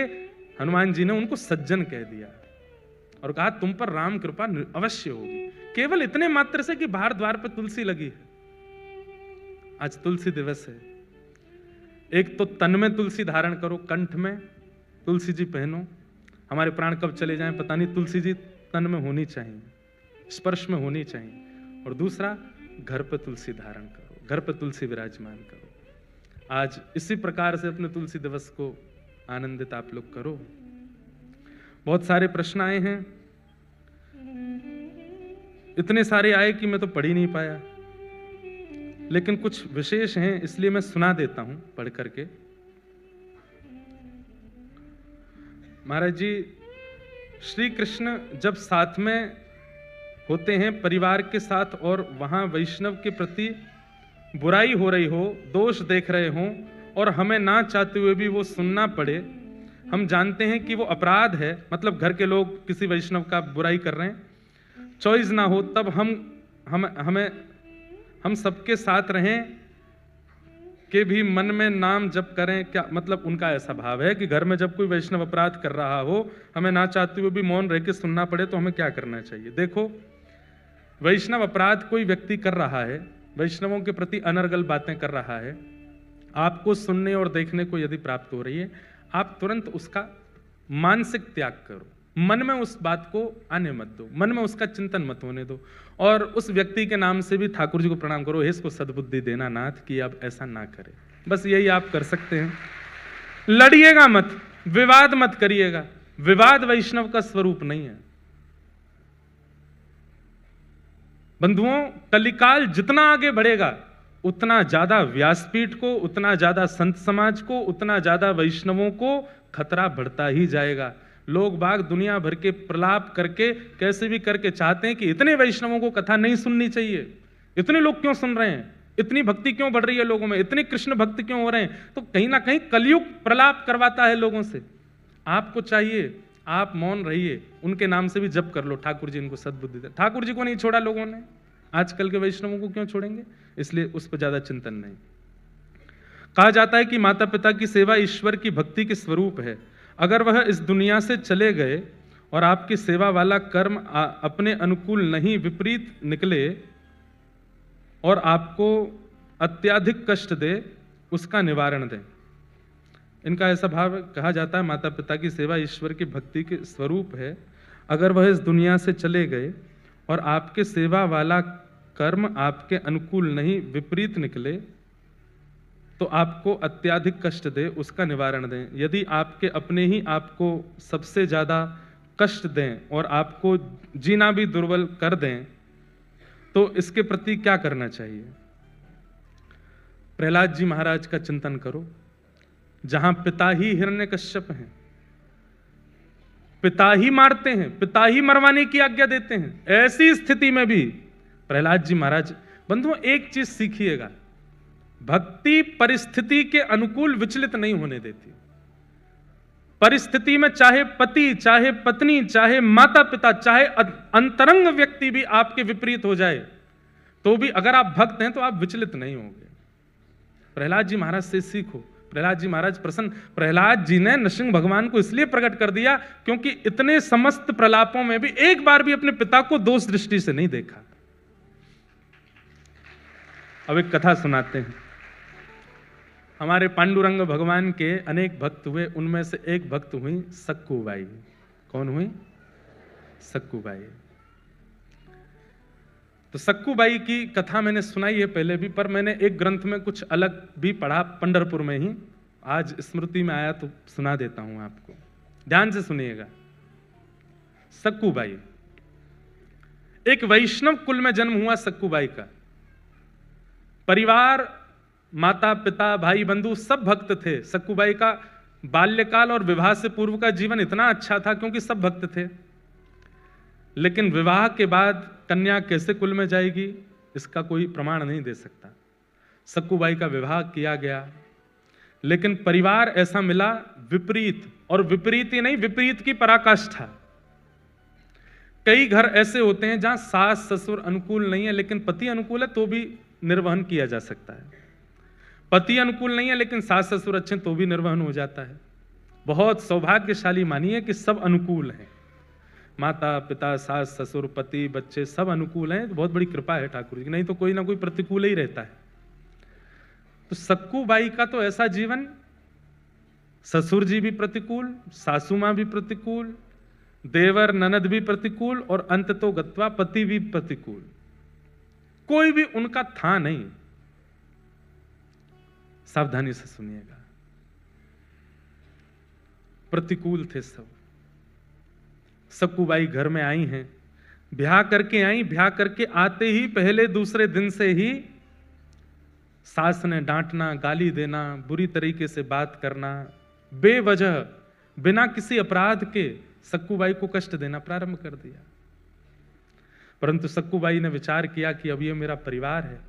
हनुमान जी ने उनको सज्जन कह दिया और कहा तुम पर राम कृपा अवश्य होगी, केवल इतने मात्र से कि बाहर द्वार पर तुलसी लगी है। आज तुलसी दिवस है। एक तो तन में तुलसी धारण करो, कंठ में तुलसी जी पहनो। हमारे प्राण कब चले जाएं पता नहीं, तुलसी जी तन में होनी चाहिए, स्पर्श में होनी चाहिए। और दूसरा, घर पे तुलसी धारण करो, घर पे तुलसी विराजमान करो। आज इसी प्रकार से अपने तुलसी दिवस को आनंदित आप लोग करो। बहुत सारे प्रश्न आए हैं, इतने सारे आए कि मैं तो पढ़ ही नहीं पाया, लेकिन कुछ विशेष हैं इसलिए मैं सुना देता हूं पढ़ करके। महाराज जी, श्री कृष्ण जब साथ में होते हैं परिवार के साथ, और वहां वैष्णव के प्रति बुराई हो रही हो, दोष देख रहे हों, और हमें ना चाहते हुए भी वो सुनना पड़े, हम जानते हैं कि वो अपराध है, मतलब घर के लोग किसी वैष्णव का बुराई कर रहे हैं, चॉइस ना हो, तब हम सबके साथ रहें के भी मन में नाम जप करें। क्या मतलब उनका ऐसा भाव है कि घर में जब कोई वैष्णव अपराध कर रहा हो, हमें ना चाहते हुए भी मौन रह के सुनना पड़े, तो हमें क्या करना चाहिए? देखो, वैष्णव अपराध कोई व्यक्ति कर रहा है, वैष्णवों के प्रति अनर्गल बातें कर रहा है, आपको सुनने और देखने को यदि प्राप्त हो रही है, आप तुरंत उसका मानसिक त्याग करो, मन में उस बात को आने मत दो, मन में उसका चिंतन मत होने दो, और उस व्यक्ति के नाम से भी ठाकुर जी को प्रणाम करो, हे इसको सद्बुद्धि देना नाथ कि अब ऐसा ना करे। बस यही आप कर सकते हैं। लड़िएगा मत, विवाद मत करिएगा, विवाद वैष्णव का स्वरूप नहीं है। बंधुओं, कलिकाल जितना आगे बढ़ेगा उतना ज्यादा व्यासपीठ को, उतना ज्यादा संत समाज को, उतना ज्यादा वैष्णवों को खतरा बढ़ता ही जाएगा। लोग बाग दुनिया भर के प्रलाप करके कैसे भी करके चाहते हैं कि इतने वैष्णवों को कथा नहीं सुननी चाहिए, इतने लोग क्यों सुन रहे हैं, इतनी भक्ति क्यों बढ़ रही है लोगों में, इतने कृष्ण भक्त क्यों हो रहे हैं? तो कहीं ना कहीं कलयुग प्रलाप करवाता है लोगों से। आपको चाहिए आप मौन रहिए, उनके नाम से भी जप कर लो, ठाकुर जी इनको सद्बुद्धि दे। ठाकुर जी को नहीं छोड़ा लोगों ने, आजकल के वैष्णवों को क्यों छोड़ेंगे? इसलिए उस पर ज्यादा चिंतन नहीं। कहा जाता है कि माता पिता की सेवा ईश्वर की भक्ति के स्वरूप है। अगर वह इस दुनिया से चले गए और आपकी सेवा वाला कर्म अपने अनुकूल नहीं, विपरीत निकले और आपको अत्यधिक कष्ट दे, उसका निवारण दें। इनका ऐसा भाव, कहा जाता है माता पिता की सेवा ईश्वर की भक्ति के स्वरूप है। अगर वह इस दुनिया से चले गए और आपके सेवा वाला कर्म आपके अनुकूल नहीं, विपरीत निकले, तो आपको अत्यधिक कष्ट दे, उसका निवारण दें। यदि आपके अपने ही आपको सबसे ज्यादा कष्ट दें और आपको जीना भी दुर्बल कर दें, तो इसके प्रति क्या करना चाहिए? प्रहलाद जी महाराज का चिंतन करो, जहां पिता ही हिरण्यकश्यप हैं, पिता ही मारते हैं, पिता ही मरवाने की आज्ञा देते हैं, ऐसी स्थिति में भी प्रहलाद जी महाराज। बंधुओं, एक चीज सीखिएगा, भक्ति परिस्थिति के अनुकूल विचलित नहीं होने देती। परिस्थिति में चाहे पति, चाहे पत्नी, चाहे माता पिता, चाहे अंतरंग व्यक्ति भी आपके विपरीत हो जाए, तो भी अगर आप भक्त हैं तो आप विचलित नहीं होंगे। प्रहलाद जी महाराज से सीखो। प्रहलाद जी महाराज प्रसन्न, प्रहलाद जी ने नृसिंह भगवान को इसलिए प्रकट कर दिया क्योंकि इतने समस्त प्रलापों में भी एक बार भी अपने पिता को दोष दृष्टि से नहीं देखा। अब एक कथा सुनाते हैं। हमारे पांडुरंग भगवान के अनेक भक्त हुए, उनमें से एक भक्त हुई सक्कूबाई। कौन हुई? सक्कूबाई। तो सक्कूबाई की कथा मैंने सुनाई है पहले भी, पर मैंने एक ग्रंथ में कुछ अलग भी पढ़ा, पंढरपुर में ही। आज स्मृति में आया तो सुना देता हूं आपको, ध्यान से सुनिएगा। सक्कूबाई एक वैष्णव कुल में जन्म हुआ सक्कूबाई का। परिवार, माता पिता, भाई बंधु सब भक्त थे। सक्कूबाई का बाल्यकाल और विवाह से पूर्व का जीवन इतना अच्छा था क्योंकि सब भक्त थे। लेकिन विवाह के बाद कन्या कैसे कुल में जाएगी इसका कोई प्रमाण नहीं दे सकता। सक्कूबाई का विवाह किया गया, लेकिन परिवार ऐसा मिला विपरीत, और विपरीत ही नहीं, विपरीत की पराकाष्ठा। कई घर ऐसे होते हैं जहां सास ससुर अनुकूल नहीं है लेकिन पति अनुकूल है तो भी निर्वहन किया जा सकता है। पति अनुकूल नहीं है लेकिन सास ससुर अच्छे तो भी निर्वहन हो जाता है। बहुत सौभाग्यशाली मानिए कि सब अनुकूल हैं, माता पिता सास ससुर पति बच्चे सब अनुकूल हैं, तो बहुत बड़ी कृपा है ठाकुर जी, नहीं तो कोई ना कोई प्रतिकूल ही रहता है। तो सक्कूबाई का तो ऐसा जीवन, ससुर जी भी प्रतिकूल, सासू मां भी प्रतिकूल, देवर ननद भी प्रतिकूल, और अंत तो गत्वा पति भी प्रतिकूल, कोई भी उनका था नहीं। सावधानी से सुनिएगा, प्रतिकूल थे सब। सक्कूबाई घर में आई हैं, ब्याह करके आई, ब्याह करके आते ही पहले दूसरे दिन से ही सास ने डांटना, गाली देना, बुरी तरीके से बात करना, बेवजह बिना किसी अपराध के सक्कूबाई को कष्ट देना प्रारंभ कर दिया। परंतु सक्कूबाई ने विचार किया कि अब ये मेरा परिवार है,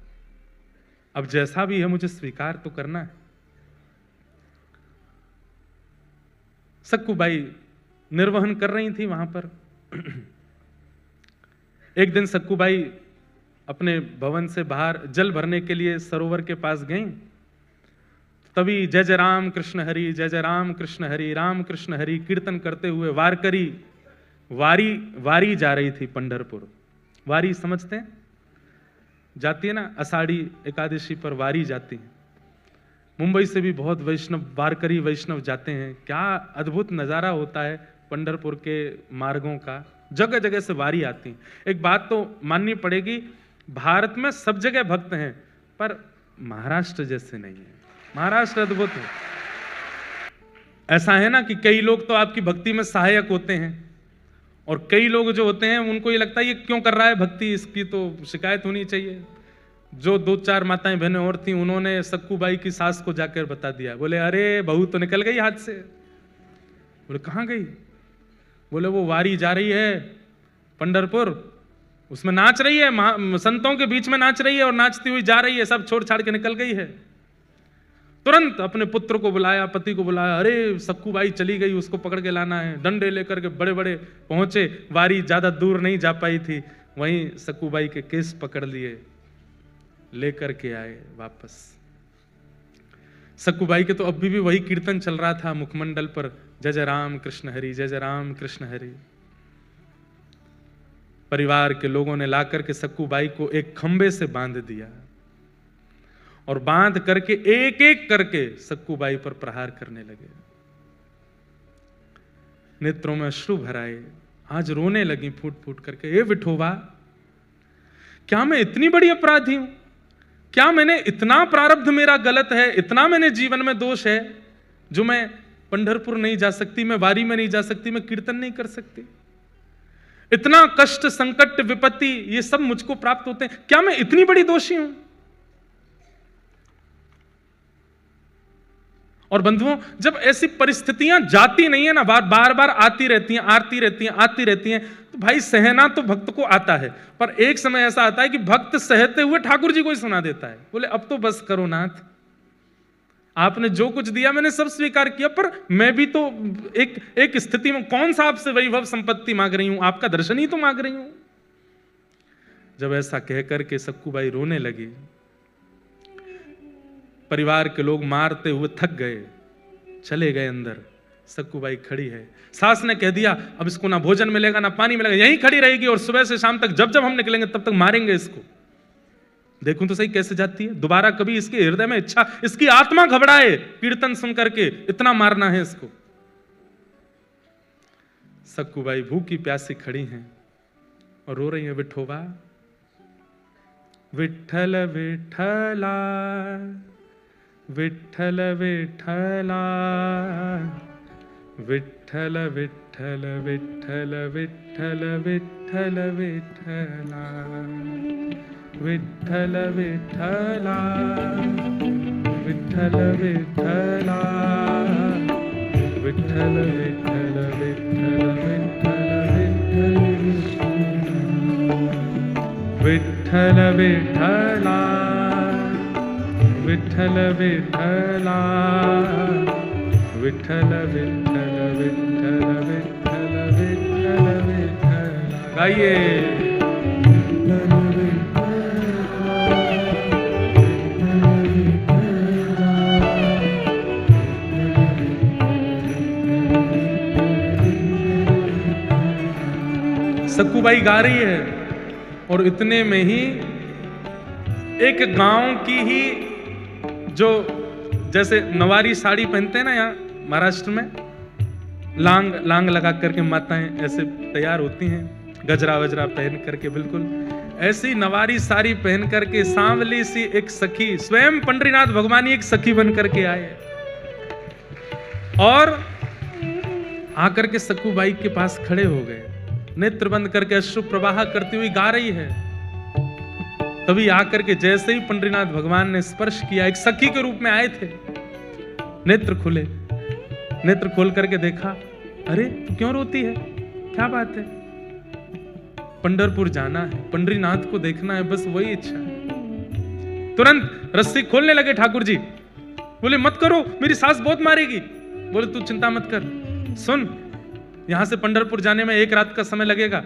अब जैसा भी है मुझे स्वीकार तो करना है। सक्कूबाई निर्वहन कर रही थी वहां पर। एक दिन सक्कूबाई अपने भवन से बाहर जल भरने के लिए सरोवर के पास गई। तभी जय जय राम कृष्ण हरि, जय जय राम कृष्ण हरि, राम कृष्ण हरि कीर्तन करते हुए वारकरी वारी जा रही थी पंढरपुर। वारी समझते हैं, जाती है ना, आषाढ़ी एकादशी पर वारी जाती है। मुंबई से भी बहुत वैष्णव, वारकरी वैष्णव जाते हैं। क्या अद्भुत नजारा होता है पंढरपुर के मार्गों का, जगह जगह से वारी आती है। एक बात तो माननी पड़ेगी, भारत में सब जगह भक्त हैं पर महाराष्ट्र जैसे नहीं है। महाराष्ट्र अद्भुत है। ऐसा है ना कि कई लोग तो आपकी भक्ति में सहायक होते हैं, और कई लोग जो होते हैं उनको ये लगता है ये क्यों कर रहा है भक्ति, इसकी तो शिकायत होनी चाहिए। जो 2-4 माताएं बहनें और थी, उन्होंने सक्कूबाई की सास को जाकर बता दिया। बोले अरे बहू तो निकल गई हाथ से। बोले कहाँ गई? बोले वो वारी जा रही है पंढरपुर, उसमें नाच रही है, संतों के बीच में नाच रही है और नाचती हुई जा रही है, सब छोड़ छाड़ के निकल गई है। तुरंत अपने पुत्र को बुलाया, पति को बुलाया, अरे सक्कूबाई चली गई, उसको पकड़ के लाना है। डंडे लेकर के बड़े बड़े पहुंचे, वारी ज्यादा दूर नहीं जा पाई थी, वहीं सक्कूबाई के केस पकड़ लिए, लेकर के आए वापस। सक्कूबाई के तो अभी भी वही कीर्तन चल रहा था मुखमंडल पर, जय जय राम कृष्ण हरि, जय जय राम कृष्ण हरि। परिवार के लोगों ने लाकर के सक्कूबाई को एक खंबे से बांध दिया, और बांध करके एक एक करके सक्कूबाई पर प्रहार करने लगे। नेत्रों में अश्रु भराए, आज रोने लगी फूट फूट करके, हे विठोबा, क्या मैं इतनी बड़ी अपराधी हूं? क्या मैंने इतना प्रारब्ध मेरा गलत है, इतना मैंने जीवन में दोष है जो मैं पंढरपुर नहीं जा सकती, मैं वारी में नहीं जा सकती, मैं कीर्तन नहीं कर सकती? इतना कष्ट संकट विपत्ति ये सब मुझको प्राप्त होते हैं, क्या मैं इतनी बड़ी दोषी हूं? और बंधुओं, जब ऐसी परिस्थितियां जाती नहीं है ना, बार बार आती रहती हैं, आती रहती हैं, तो भाई सहना तो भक्त को आता है, पर एक समय ऐसा आता है कि भक्त सहते हुए ठाकुर जी को ही सुना देता है। बोले अब तो बस करो नाथ, आपने जो कुछ दिया मैंने सब स्वीकार किया, पर मैं भी तो एक स्थिति में, कौन सा आपसे वैभव संपत्ति मांग रही हूं, आपका दर्शन ही तो मांग रही हूं। जब ऐसा कहकर के सक्कूबाई रोने लगी, परिवार के लोग मारते हुए थक गए, चले गए अंदर। सक्कूबाई खड़ी है, सास ने कह दिया अब इसको ना भोजन मिलेगा ना पानी मिलेगा, यहीं खड़ी रहेगी और सुबह से शाम तक जब जब हम निकलेंगे तब तक मारेंगे इसको। देखूं तो सही कैसे जाती है, दोबारा कभी इसके हृदय में इच्छा, इसकी आत्मा घबराए कीर्तन सुन करके, इतना मारना है इसको। सक्कूबाई भूखी प्यासी खड़ी हैं और रो रही है, विठोबा, विठ्ठल विठ्ठला, विठ्ठल विठ्ठला, विठ्ठल विठ्ठला, विठ्ठल विठ्ठल विठ्ठल विठ्ठल विठ्ठला विठ्ठल विठ्ठला विठ्ठल विठ्ठला विठ्ठल विठ्ठल विठ्ठल विठ्ठल विठ्ठला विठ्ठल विठ्ठला विठ्ठल विठ्ठल विठ्ठल विठ्ठल विठ्ठल विठ्ठला। गाइए। सक्कूबाई गा रही है और इतने में ही एक गांव की ही जो जैसे नवारी साड़ी पहनते हैं ना यहाँ महाराष्ट्र में, लांग लगा करके माताएं ऐसे तैयार होती हैं गजरा वजरा पहन करके, बिल्कुल ऐसी नवारी साड़ी पहन करके सांवली सी एक सखी, स्वयं पंडरीनाथ भगवान एक सखी बन करके आए और आकर के सक्कूबाई के पास खड़े हो गए, नेत्र बंद करके अश्रु प्रवाह करती हुई गा रही है। तभी आकर के जैसे ही पंडरीनाथ भगवान ने स्पर्श किया, एक सखी के रूप में आए थे, नेत्र खुले, नेत्र खोल करके देखा, अरे तू क्यों रोती है, क्या बात है? पंढरपुर जाना है, पंडरीनाथ को देखना है, बस वही इच्छा है। तुरंत रस्सी खोलने लगे ठाकुर जी, बोले मत करो, मेरी सास बहुत मारेगी। बोले तू चिंता मत कर, सुन यहां से पंढरपुर जाने में 1 रात का समय लगेगा,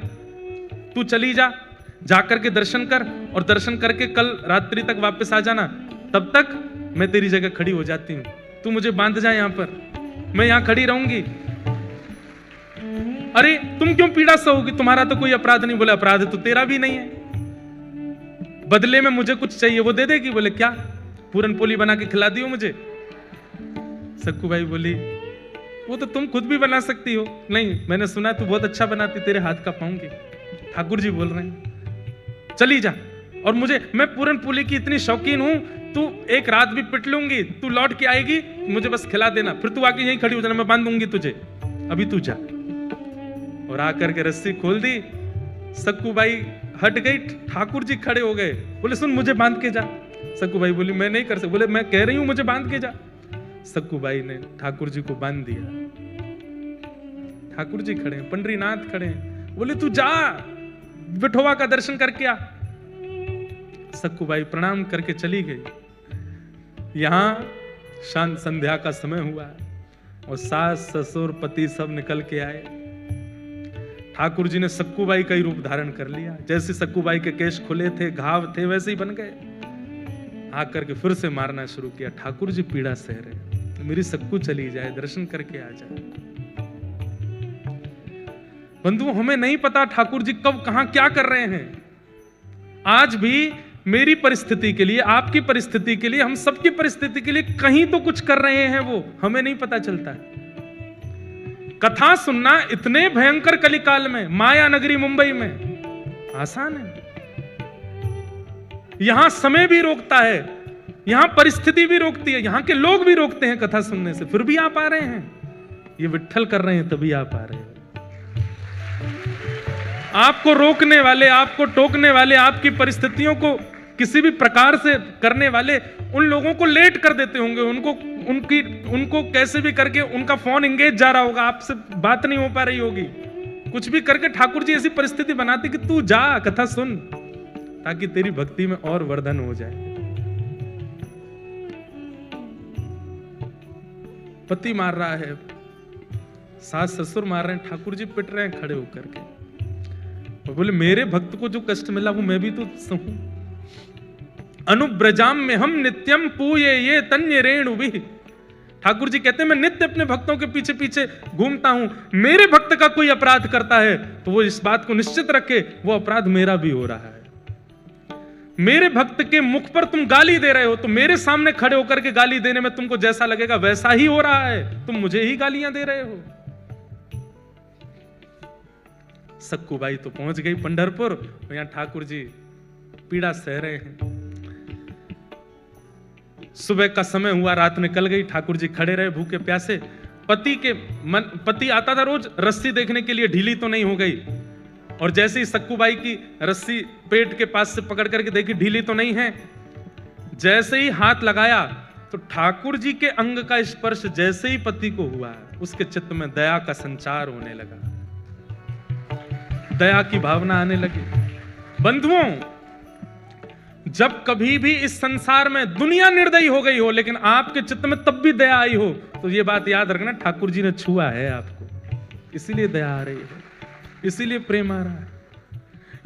तू चली जा, जाकर के दर्शन कर और दर्शन करके कल रात्रि तक वापस आ जाना, तब तक मैं तेरी जगह खड़ी हो जाती हूं, तू मुझे बांध जा यहां पर, मैं यहां खड़ी रहूंगी। अरे तुम क्यों पीड़ा सहोगी, तुम्हारा तो कोई अपराध नहीं। बोले अपराध तो तेरा भी नहीं है, बदले में मुझे कुछ चाहिए, वो दे देगी। बोले क्या? पूरन पोली बना के खिला दियो मुझे। सक्कूबाई बोली वो तो तुम खुद भी बना सकती हो। नहीं, मैंने सुना तू बहुत अच्छा बनाती, तेरे हाथ का पाऊंगी। ठाकुर जी बोल रहे हैं चली जा, और मैं पूरन पोली की इतनी शौकीन हूं, तू 1 रात भी पिट लूंगी, तू लौट के आएगी, मुझे बस खिला देना, फिर तू आके यहीं खड़ी हो जाना, मैं बांध दूंगी तुझे, अभी तू जा। और आकर के रस्सी खोल दी, सक्कूबाई हट गई, ठाकुर जी खड़े हो गए, बोले सुन मुझे बांध के जा। सक्कूबाई बोली मैं नहीं कर सकती। बोले मैं कह रही हूं मुझे बांध के जा। सक्कूबाई ने ठाकुर जी को बांध दिया। ठाकुर जी खड़े हैं, पंडरीनाथ खड़े हैं, बोले तू जा, विठोबा का दर्शन करके आ। सक्कूबाई प्रणाम करके चली गई। यहां शांत संध्या का समय हुआ और सास ससुर पति सब निकल के आए। ठाकुर जी ने सक्कूबाई का ही रूप धारण कर लिया, जैसे सक्कूबाई के केश खुले थे, घाव थे, वैसे ही बन गए। आकर के फिर से मारना शुरू किया। ठाकुर जी पीड़ा सह रहे, मेरी सक्कू चली जाए, दर्शन करके आ जाए। बंधुओं हमें नहीं पता ठाकुर जी कब कहां क्या कर रहे हैं। आज भी मेरी परिस्थिति के लिए, आपकी परिस्थिति के लिए, हम सबकी परिस्थिति के लिए कहीं तो कुछ कर रहे हैं, वो हमें नहीं पता चलता है। कथा सुनना इतने भयंकर कलिकाल में, माया नगरी मुंबई में आसान है। यहां समय भी रोकता है, यहां परिस्थिति भी रोकती है, यहां के लोग भी रोकते हैं कथा सुनने से, फिर भी आप आ रहे हैं। ये विट्ठल कर रहे हैं तभी आप आ रहे हैं। आपको रोकने वाले, आपको टोकने वाले, आपकी परिस्थितियों को किसी भी प्रकार से करने वाले उन लोगों को लेट कर देते होंगे, उनको कैसे भी करके उनका फोन एंगेज जा रहा होगा, आपसे बात नहीं हो पा रही होगी, कुछ भी करके ठाकुर जी ऐसी परिस्थिति बनाते कि तू जा कथा सुन, ताकि तेरी भक्ति में और वर्धन हो जाए। पति मार रहा है, सास ससुर मार रहे हैं, ठाकुर जी पिट रहे हैं खड़े होकर के, और बोले मेरे भक्त को जो कष्ट मिला वो मैं भी तो सहूं। अनुब्रजाम में हम नित्यम पूये ये तन्य रेणु भी। ठाकुर जी कहते हैं मैं नित्य अपने भक्तों के पीछे पीछे घूमता हूं, मेरे भक्त का कोई अपराध करता है तो वो इस बात को निश्चित रखे वो अपराध मेरा भी हो रहा है। मेरे भक्त के मुख पर तुम गाली दे रहे हो तो मेरे सामने खड़े होकर के गाली देने में तुमको जैसा लगेगा वैसा ही हो रहा है, तुम मुझे ही गालियां दे रहे हो। सक्कूबाई तो पहुंच गई पंढरपुर, तो यहां ठाकुर जी पीड़ा सह रहे हैं। सुबह का समय हुआ, रात निकल गई, ठाकुर जी खड़े रहे भूखे प्यासे, पति आता था रोज रस्सी देखने के लिए, ढीली तो नहीं हो गई, और जैसे ही सक्कूबाई की रस्सी पेट के पास से पकड़ करके देखी ढीली तो नहीं है, जैसे ही हाथ लगाया तो ठाकुर जी के अंग का स्पर्श जैसे ही पति को हुआ, उसके चित्त में दया का संचार होने लगा, दया की भावना आने लगी। बंधुओं, जब कभी भी इस संसार में दुनिया निर्दयी हो गई हो, लेकिन आपके चित्त में तब भी दया आई हो, तो ये बात याद रखना, ठाकुर जी ने छुआ है आपको, इसीलिए दया आ रही है, इसीलिए प्रेम आ रहा है।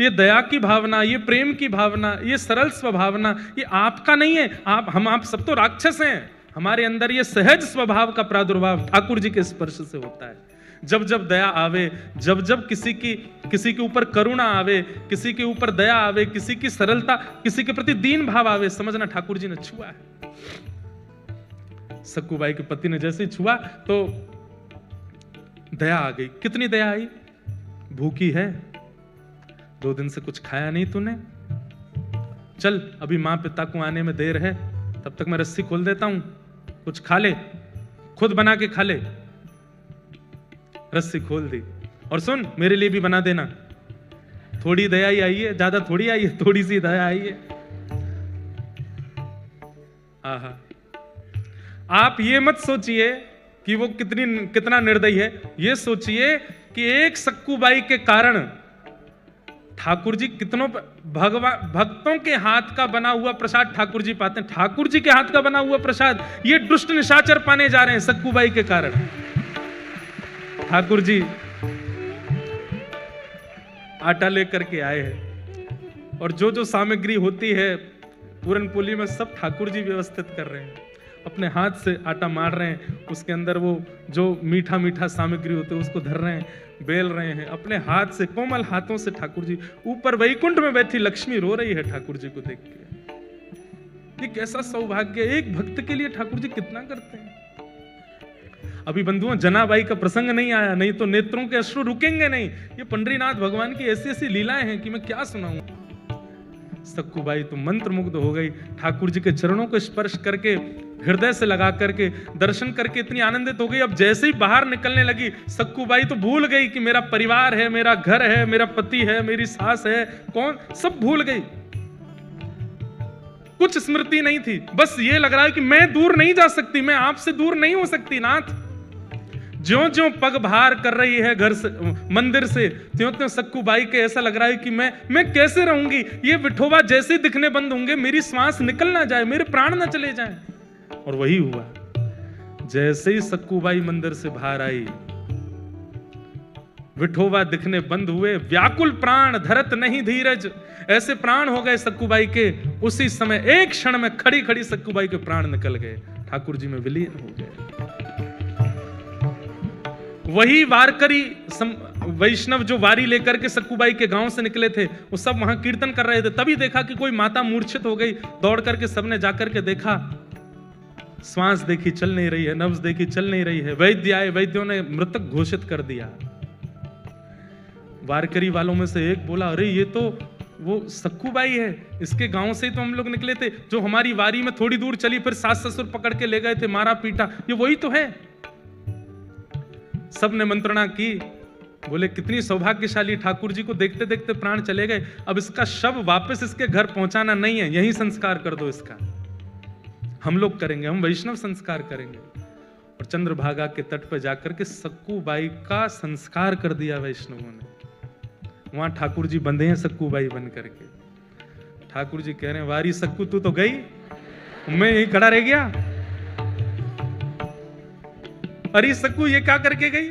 ये दया की भावना, ये प्रेम की भावना, ये सरल स्वभावना, ये आपका नहीं है। आप सब तो राक्षस हैं, हमारे अंदर ये सहज स्वभाव का प्रादुर्भाव ठाकुर जी के स्पर्श से होता है। जब जब दया आवे, जब जब किसी के ऊपर करुणा आवे, किसी के ऊपर दया आवे, किसी की सरलता, किसी के प्रति दीन भाव आवे, समझना ठाकुर जी ने छुआ है। सक्कूबाई के पति ने जैसे छुआ तो दया आ गई। कितनी दया आई? भूखी है, 2 दिन से कुछ खाया नहीं तूने, चल अभी मां पिता को आने में देर है, तब तक मैं रस्सी खोल देता हूं, कुछ खा ले, खुद बना के खा ले। रस्सी खोल दी, और सुन मेरे लिए भी बना देना। थोड़ी दया ही आई है, ज्यादा थोड़ी आई है, थोड़ी सी दया आई है। आहा, आप ये मत सोचिए कि वो कितना निर्दयी है, ये सोचिए कि एक सक्कूबाई के कारण ठाकुर जी कितनों भक्तों के हाथ का बना हुआ प्रसाद ठाकुर जी पाते हैं। ठाकुर जी के हाथ का बना हुआ प्रसाद ये दुष्ट निशाचर पाने जा रहे हैं सक्कूबाई के कारण। ठाकुर जी आटा लेकर के आए हैं, और जो सामग्री होती है पूरन पोली में सब ठाकुर जी व्यवस्थित कर रहे हैं, अपने हाथ से आटा मार रहे हैं, उसके अंदर वो जो मीठा मीठा सामग्री होते है उसको धर रहे हैं, बेल रहे हैं अपने हाथ से, कोमल हाथों से। ठाकुर जी ऊपर वैकुंठ में बैठी लक्ष्मी रो रही है ठाकुर जी को देख के। ये कैसा सौभाग्य, एक भक्त के लिए ठाकुर जी कितना करते हैं। अभी बंधुओं जनाबाई का प्रसंग नहीं आया, नहीं तो नेत्रों के अश्रु रुकेंगे नहीं। ये पंडरीनाथ भगवान की ऐसी ऐसी लीलाएं हैं कि मैं क्या सुनाऊं। सक्कूबाई तो मंत्र मुग्ध हो गई, ठाकुर जी के चरणों को स्पर्श करके, हृदय से लगा करके, दर्शन करके इतनी आनंदित हो गई। अब जैसे ही बाहर निकलने लगी सक्कूबाई तो भूल गई कि मेरा परिवार है, मेरा घर है, मेरा पति है, मेरी सास है, कौन, सब भूल गई। कुछ स्मृति नहीं थी, बस ये लग रहा है कि मैं दूर नहीं जा सकती, मैं आपसे दूर नहीं हो सकती नाथ। ज्यों-ज्यों पग बाहर कर रही है घर से, मंदिर से, त्यों-त्यों सक्कूबाई के ऐसा लग रहा है कि मैं कैसे रहूंगी, ये विठोबा जैसे दिखने बंद होंगे, मेरी श्वास निकल ना जाए, मेरे प्राण ना चले जाएं। और वही हुआ, जैसे ही सक्कूबाई मंदिर से बाहर आई, विठोबा दिखने बंद हुए। व्याकुल प्राण धरत नहीं धीरज, ऐसे प्राण हो गए सक्कूबाई के। उसी समय एक क्षण में खड़ी खड़ी सक्कूबाई के प्राण निकल गए, ठाकुर जी में विलीन हो गए। वही वारकरी वैष्णव जो वारी लेकर के सक्कूबाई के गांव से निकले थे, वो सब वहां कीर्तन कर रहे थे। तभी देखा कि कोई माता मूर्छित हो गई। दौड़ करके सबने जाकर के देखा, श्वास देखी चल नहीं रही है, नब्ज देखी चल नहीं रही है। वैद्य आए, वैद्यों ने मृतक घोषित कर दिया। वारकरी वालों में से एक बोला, अरे ये तो वो सक्कूबाई है, इसके गांव से ही तो हम लोग निकले थे, जो हमारी वारी में थोड़ी दूर चली, फिर सास ससुर पकड़ के ले गए थे, मारा पीटा, ये वही तो है। सबने मंत्रणा की, बोले कितनी सौभाग्यशाली, ठाकुर जी को देखते देखते प्राण चले गए। अब इसका शव वापस इसके घर पहुंचाना नहीं है, यही संस्कार कर दो इसका, हम लोग करेंगे, हम वैष्णव संस्कार करेंगे। और चंद्रभागा के तट पर जाकर के सक्कूबाई का संस्कार कर दिया वैष्णवों ने। वहां ठाकुर जी बंधे हैं सक्कूबाई बन करके। ठाकुर जी कह रहे हैं, वारी सक्कू तू तो गई, मैं यही खड़ा रह गया। अरे सक्कू ये क्या करके गई?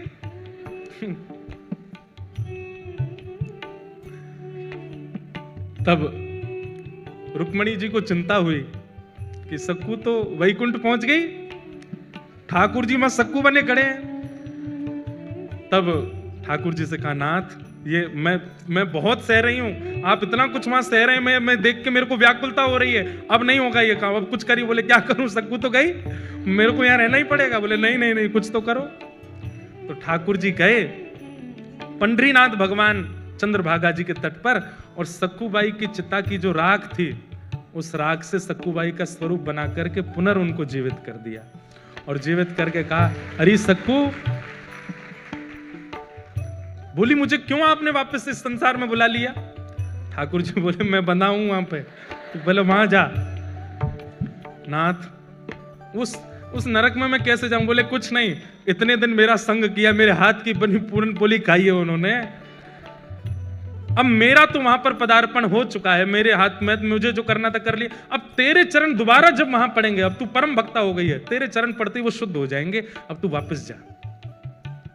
तब रुक्मणी जी को चिंता हुई कि सक्कू तो वैकुंठ पहुंच गई, ठाकुर जी में सक्कू बने खड़े हैं। तब ठाकुर जी से कहा, नाथ ये मैं बहुत सह रही हूं, आप इतना कुछ वहां सह रहे हैं, मैं देख के मेरे को व्याकुलता हो रही है, अब नहीं होगा ये काम, अब कुछ करिए। बोले क्या करूं, सक्कू तो गई, मेरे को यहाँ रहना ही पड़ेगा। बोले नहीं नहीं नहीं, कुछ तो करो। तो ठाकुर जी गए पंडरीनाथ भगवान चंद्रभागा जी के तट पर, और सक्कूबाई की चिता की जो राख थी, उस राख से सक्कूबाई का स्वरूप बना करके पुनः उनको जीवित कर दिया। और जीवित करके कहा, अरे सक्कू, बोली मुझे क्यों आपने वापस इस संसार में बुला लिया? ठाकुर जी बोले, मैं बंधा हूं वहां पे, बोले वहां जा। नाथ, उस नरक में मैं कैसे जाऊं? बोले कुछ नहीं, इतने दिन मेरा संग किया, मेरे हाथ की बनी पूरन पोली खाई है उन्होंने, अब मेरा तो वहां पर पदार्पण हो चुका है, मेरे हाथ में मुझे जो करना था कर लिया, अब तेरे चरण दोबारा जब वहां पड़ेंगे, अब तू परम भक्ता हो गई है, तेरे चरण पड़ते ही वो शुद्ध हो जाएंगे, अब तू वापस जा।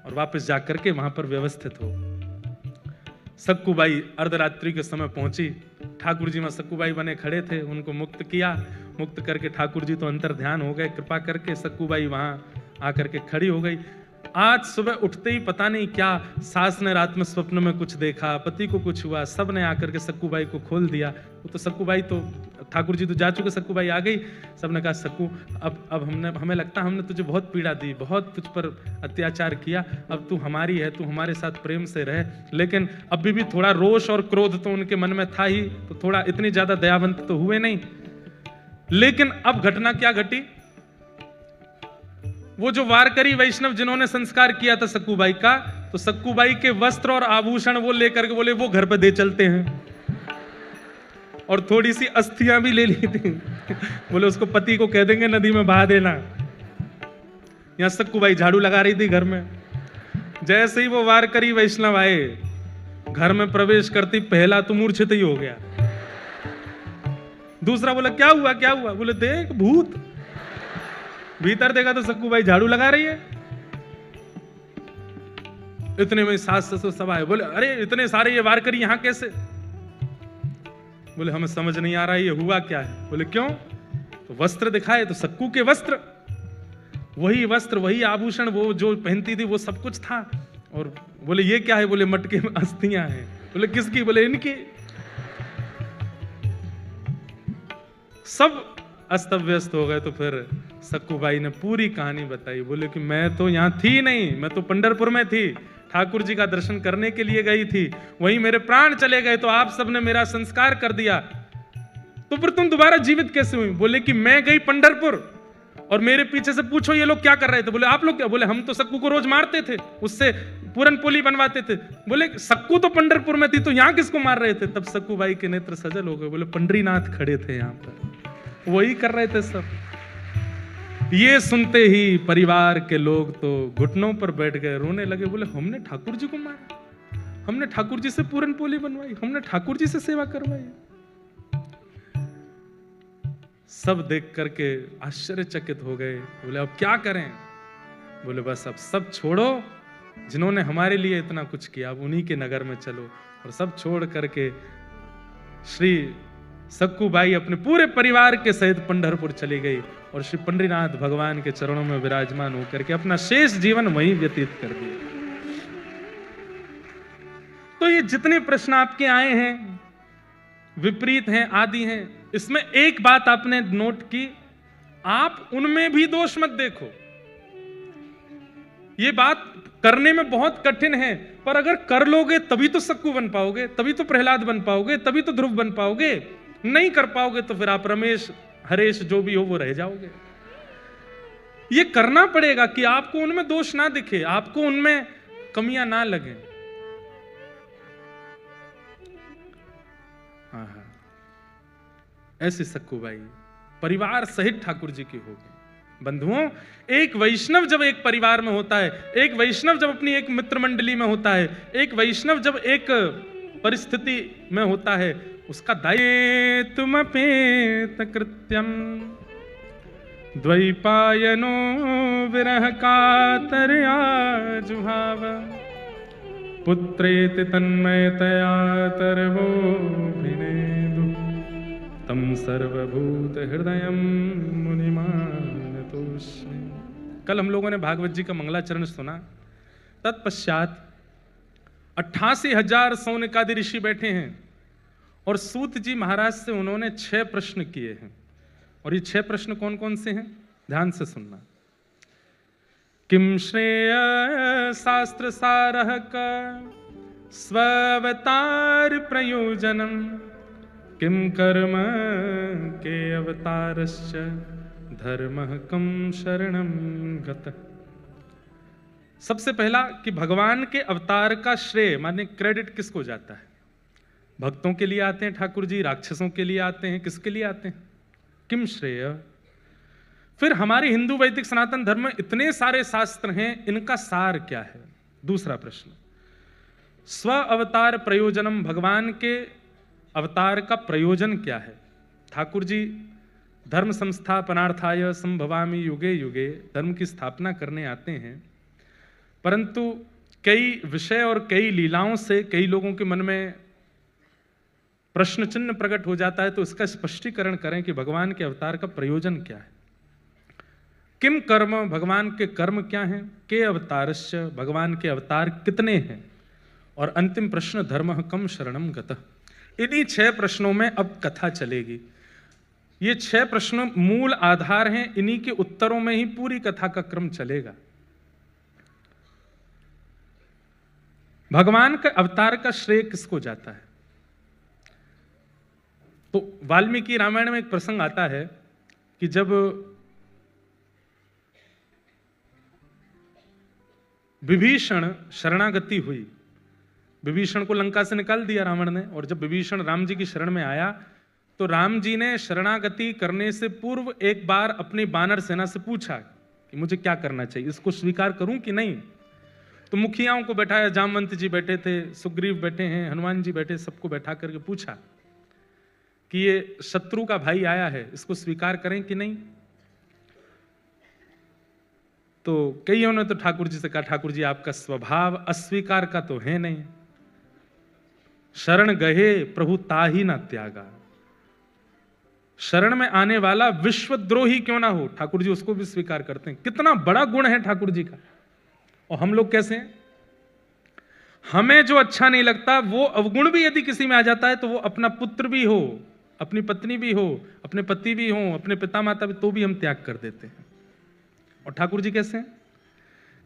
और वापस जा करके वहां पर व्यवस्थित हो। सक्कूबाई अर्धरात्रि के समय पहुंची, ठाकुर जी में सक्कूबाई बने खड़े थे, उनको मुक्त किया, मुक्त करके ठाकुर जी तो अंतर ध्यान हो गए, कृपा करके सक्कूबाई वहां आकर के खड़ी हो गई। आज सुबह उठते ही पता नहीं क्या सास ने रात में स्वप्न में कुछ देखा, पति को कुछ हुआ, सब ने आकर के सक्कूबाई को खोल दिया। वो तो सक्कूबाई तो ठाकुर जी तो जा चुके, सक्कूबाई आ गई। सबने कहा, सक्कू अब हमें लगता हमने तुझे बहुत पीड़ा दी, बहुत तुझ पर अत्याचार किया, अब तू हमारी है, तू हमारे साथ प्रेम से रह। लेकिन अभी भी थोड़ा रोष और क्रोध तो उनके मन में था ही, तो थोड़ा इतनी ज्यादा दयावंत तो हुए नहीं। लेकिन अब घटना क्या घटी, वो जो वारकरी वैष्णव जिन्होंने संस्कार किया था सक्कूबाई का, तो सक्कूबाई के वस्त्र और आभूषण वो लेकर के बोले वो घर पे दे चलते हैं, और थोड़ी सी अस्थियां भी ले ली थी, बोले उसको पति को कह देंगे नदी में बहा देना। यहां सक्कूबाई झाड़ू लगा रही थी घर में, जैसे ही वो वारकरी वैष्णव आए, घर में प्रवेश करती पहला तो मूर्छित ही हो गया, दूसरा बोला क्या हुआ क्या हुआ, बोले देख भूत। भीतर देखा तो सक्कूबाई झाड़ू लगा रही है। इतने में सास ससुर सब आए, बोले अरे इतने सारे ये वारकरी यहां कैसे? बोले हमें समझ नहीं आ रहा ये हुआ क्या है। बोले क्यों? तो वस्त्र दिखाए तो सक्कू के वस्त्र, वही वस्त्र वही आभूषण वो जो पहनती थी वो सब कुछ था। और बोले ये क्या है? बोले मटके में अस्थियां हैं। बोले किसकी? बोले इनकी। सब अस्त व्यस्त हो गए। तो फिर सक्कूबाई ने पूरी कहानी बताई। बोले कि मैं तो यहां थी नहीं, मैं तो पंढरपुर में थी, ठाकुर जी का दर्शन करने के लिए गई थी, वहीं मेरे प्राण चले गए, तो आप सबने मेरा संस्कार कर दिया, तो फिर तुम दोबारा जीवित कैसे हुई? बोले कि मैं गई पंढरपुर और मेरे पीछे से पूछो ये लोग क्या कर रहे थे। बोले आप लोग क्या? बोले हम तो सक्कू को रोज मारते थे, उससे पूरन पोली बनवाते थे। बोले सक्कू तो पंढरपुर में थी, तो यहां किसको मार रहे थे? तब सक्कूबाई के नेत्र सजल हो गए। बोले पंडरीनाथ खड़े थे यहां पर, वही कर रहे थे सब। ये सुनते ही परिवार के लोग तो घुटनों पर बैठ गए, रोने लगे। बोले हमने ठाकुर जी को मारा, हमने ठाकुर जी से पूरन पोली बनवाई, हमने ठाकुर जी से सेवा करवाई। सब देख करके आश्चर्यचकित हो गए। बोले अब क्या करें? बोले बस अब सब छोड़ो, जिन्होंने हमारे लिए इतना कुछ किया, अब उन्हीं के नगर में चलो। और सब छोड़ करके श्री सक्कूबाई अपने पूरे परिवार के सहित पंढरपुर चली गई और श्री पंडरीनाथ भगवान के चरणों में विराजमान होकर के अपना शेष जीवन वहीं व्यतीत कर दिया। तो ये जितने प्रश्न आपके आए हैं, विपरीत हैं, आदि हैं, इसमें एक बात आपने नोट की, आप उनमें भी दोष मत देखो। ये बात करने में बहुत कठिन है, पर अगर कर लोगे तभी तो सक्कू बन पाओगे, तभी तो प्रहलाद बन पाओगे, तभी तो ध्रुव बन पाओगे। नहीं कर पाओगे तो फिर आप रमेश हरेश जो भी हो वो रह जाओगे। ये करना पड़ेगा कि आपको उनमें दोष ना दिखे, आपको उनमें कमियां ना लगे। ऐसे सक्कूबाई परिवार सहित ठाकुर जी की होगी। बंधुओं, एक वैष्णव जब एक परिवार में होता है, एक वैष्णव जब अपनी एक मित्र मंडली में होता है, एक वैष्णव जब एक परिस्थिति में होता है, उसका दायित्वमपेत कृत्यम द्वैपायनो विरह कातरया जुहाव पुत्रेति तन्मयतया तरवोभिनेदु तम सर्वभूत हृदयम मुनिमानतोस्मि। कल हम लोगों ने भागवत जी का मंगलाचरण सुना। तत्पश्चात 88,000 सौनकादि ऋषि बैठे हैं और सूत जी महाराज से उन्होंने 6 प्रश्न किए हैं। और ये 6 प्रश्न कौन कौन से हैं? ध्यान से सुनना। किम श्रेय शास्त्र सारः का स्वावतार प्रयोजनम किम कर्म के अवतारश्च धर्मः कम शरणम गतः। सबसे पहला कि भगवान के अवतार का श्रेय माने क्रेडिट किसको जाता है? भक्तों के लिए आते हैं ठाकुर जी, राक्षसों के लिए आते हैं, किसके लिए आते हैं? किम श्रेय। फिर हमारे हिंदू वैदिक सनातन धर्म में इतने सारे शास्त्र हैं, इनका सार क्या है? दूसरा प्रश्न, स्व अवतार प्रयोजनम, भगवान के अवतार का प्रयोजन क्या है? ठाकुर जी धर्म संस्थापनार्थाय संभवामि युगे युगे, धर्म की स्थापना करने आते हैं, परंतु कई विषय और कई लीलाओं से कई लोगों के मन में प्रश्न चिन्ह प्रकट हो जाता है, तो इसका स्पष्टीकरण करें कि भगवान के अवतार का प्रयोजन क्या है। किम कर्म, भगवान के कर्म क्या हैं? के अवतारस्य, भगवान के अवतार कितने हैं? और अंतिम प्रश्न, धर्मः कम शरणम गतः। इन्हीं 6 प्रश्नों में अब कथा चलेगी। ये 6 प्रश्न मूल आधार हैं, इन्हीं के उत्तरों में ही पूरी कथा का क्रम चलेगा। भगवान के अवतार का श्रेय किसको जाता है? तो वाल्मीकि रामायण में एक प्रसंग आता है कि जब विभीषण शरणागति हुई, विभीषण को लंका से निकाल दिया रावण ने, और जब विभीषण राम जी की शरण में आया तो राम जी ने शरणागति करने से पूर्व एक बार अपनी बानर सेना से पूछा कि मुझे क्या करना चाहिए, इसको स्वीकार करूं कि नहीं? तो मुखियाओं को बैठाया, जामवंत जी बैठे थे, सुग्रीव बैठे हैं, हनुमान जी बैठे, सबको बैठा करके पूछा कि ये शत्रु का भाई आया है, इसको स्वीकार करें कि नहीं? तो कईयों ने तो ठाकुर जी से कहा, ठाकुर जी आपका स्वभाव अस्वीकार का तो है नहीं, शरण गहे प्रभु ताही ना त्यागा, शरण में आने वाला विश्वद्रोही क्यों ना हो, ठाकुर जी उसको भी स्वीकार करते हैं। कितना बड़ा गुण है ठाकुर जी का। और हम लोग कैसे हैं? हमें जो अच्छा नहीं लगता वो अवगुण भी यदि किसी में आ जाता है तो वो अपना पुत्र भी हो, अपनी पत्नी भी हो, अपने पति भी हो, अपने पिता माता भी, तो भी हम त्याग कर देते हैं। और ठाकुर जी कैसे हैं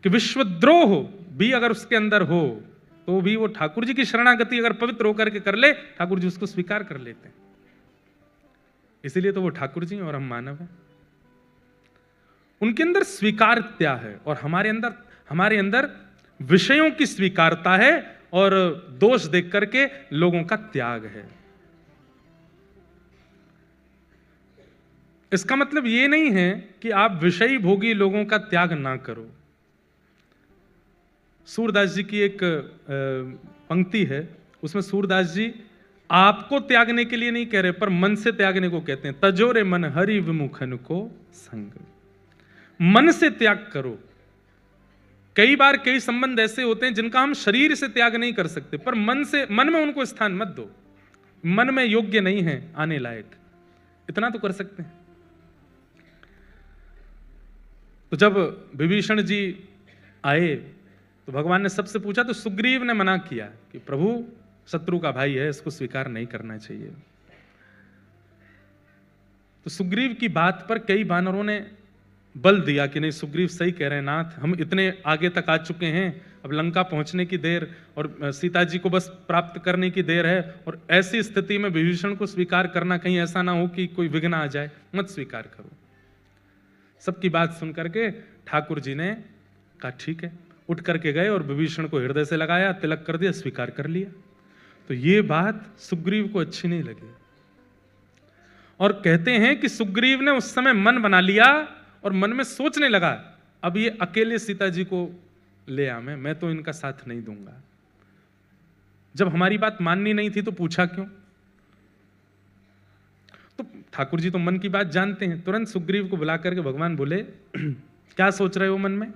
कि विश्वद्रोह भी अगर उसके अंदर हो तो भी वो ठाकुर जी की शरणागति अगर पवित्र होकर के कर ले, ठाकुर जी उसको स्वीकार कर लेते हैं। इसीलिए तो वो ठाकुर जी और हम मानव हैं। उनके अंदर स्वीकारता है और हमारे अंदर विषयों की स्वीकारता है और दोष देख करके लोगों का त्याग है। इसका मतलब यह नहीं है कि आप विषयी भोगी लोगों का त्याग ना करो। सूरदास जी की एक पंक्ति है, उसमें सूरदास जी आपको त्यागने के लिए नहीं कह रहे, पर मन से त्यागने को कहते हैं। तजोरे मन हरि विमुखन को संग, मन से त्याग करो। कई बार कई संबंध ऐसे होते हैं जिनका हम शरीर से त्याग नहीं कर सकते, पर मन में उनको स्थान मत दो, मन में योग्य नहीं है आने लायक, इतना तो कर सकते हैं। तो जब विभीषण जी आए तो भगवान ने सबसे पूछा, तो सुग्रीव ने मना किया कि प्रभु शत्रु का भाई है, इसको स्वीकार नहीं करना चाहिए। तो सुग्रीव की बात पर कई वानरों ने बल दिया कि नहीं, सुग्रीव सही कह रहे हैं नाथ, हम इतने आगे तक आ चुके हैं, अब लंका पहुंचने की देर और सीता जी को बस प्राप्त करने की देर है, और ऐसी स्थिति में विभीषण को स्वीकार करना कहीं ऐसा ना हो कि कोई विघ्न आ जाए, मत स्वीकार करो। सबकी बात सुन करके ठाकुर जी ने कहा ठीक है, उठ करके गए और विभीषण को हृदय से लगाया, तिलक कर दिया, स्वीकार कर लिया। तो ये बात सुग्रीव को अच्छी नहीं लगी और कहते हैं कि सुग्रीव ने उस समय मन बना लिया और मन में सोचने लगा, अब ये अकेले सीता जी को ले आ, मैं तो इनका साथ नहीं दूंगा। जब हमारी बात माननी नहीं थी तो पूछा क्यों? तो ठाकुर जी तो मन की बात जानते हैं। तुरंत सुग्रीव को बुला करके भगवान बोले, क्या सोच रहे हो मन में?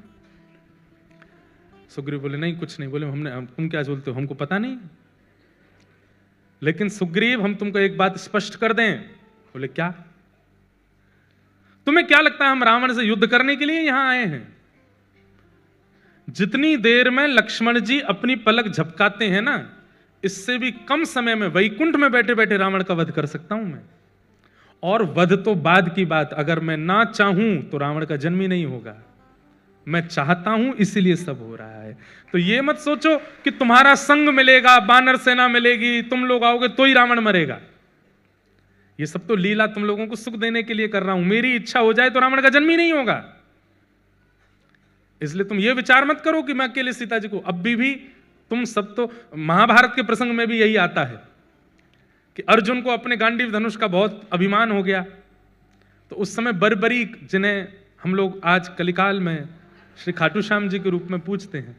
सुग्रीव बोले नहीं कुछ नहीं। बोले तुम क्या बोलते हो, हमको पता नहीं। लेकिन सुग्रीव हम तुमको एक बात स्पष्ट कर दें। बोले क्या? तुम्हें क्या लगता है हम रावण से युद्ध करने के लिए यहां आए हैं? जितनी देर में लक्ष्मण जी अपनी पलक झपकाते हैं ना, इससे भी कम समय में वैकुंठ में बैठे बैठे रावण का वध कर सकता हूं मैं। और वध तो बाद की बात, अगर मैं ना चाहूं तो रावण का जन्म ही नहीं होगा। मैं चाहता हूं इसीलिए सब हो रहा है। तो ये मत सोचो कि तुम्हारा संग मिलेगा, बानर सेना मिलेगी, तुम लोग आओगे तो ही रावण मरेगा। ये सब तो लीला तुम लोगों को सुख देने के लिए कर रहा हूं, मेरी इच्छा हो जाए तो रावण का जन्म ही नहीं होगा। इसलिए तुम ये विचार मत करो कि मैं अकेले सीता जी को, अब भी तुम सब तो, महाभारत के प्रसंग में भी यही आता है कि अर्जुन को अपने गांडीव धनुष का बहुत अभिमान हो गया। तो उस समय बर्बरीक, जिन्हें हम लोग आज कलिकाल में श्री खाटू श्याम जी के रूप में पूजते हैं,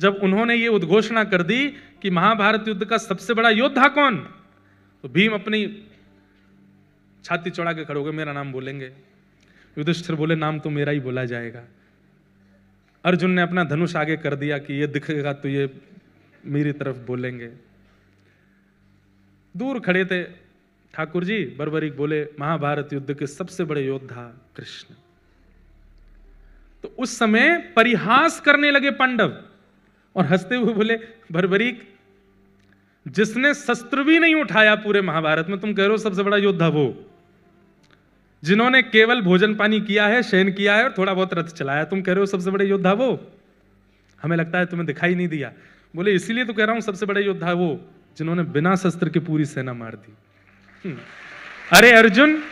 जब उन्होंने ये उद्घोषणा कर दी कि महाभारत युद्ध का सबसे बड़ा योद्धा कौन, तो भीम अपनी छाती चौड़ा के खड़े हो गए, मेरा नाम बोलेंगे। युधिष्ठिर बोले नाम तो मेरा ही बोला जाएगा। अर्जुन ने अपना धनुष आगे कर दिया कि ये दिखेगा तो ये मेरी तरफ बोलेंगे। दूर खड़े थे ठाकुर जी, बर्बरीक बोले महाभारत युद्ध के सबसे बड़े योद्धा कृष्ण। तो उस समय परिहास करने लगे पांडव और हंसते हुए बोले बर्बरीक, जिसने शस्त्र भी नहीं उठाया पूरे महाभारत में, तुम कह रहे हो सबसे बड़ा योद्धा वो, जिन्होंने केवल भोजन पानी किया है, शयन किया है और थोड़ा बहुत रथ चलाया, तुम कह रहे हो सबसे बड़े योद्धा वो? हमें लगता है तुम्हें दिखाई नहीं दिया। बोले इसीलिए तो कह रहा हूं सबसे बड़े योद्धा वो जिन्होंने बिना शस्त्र के पूरी सेना मार दी। अरे अर्जुन,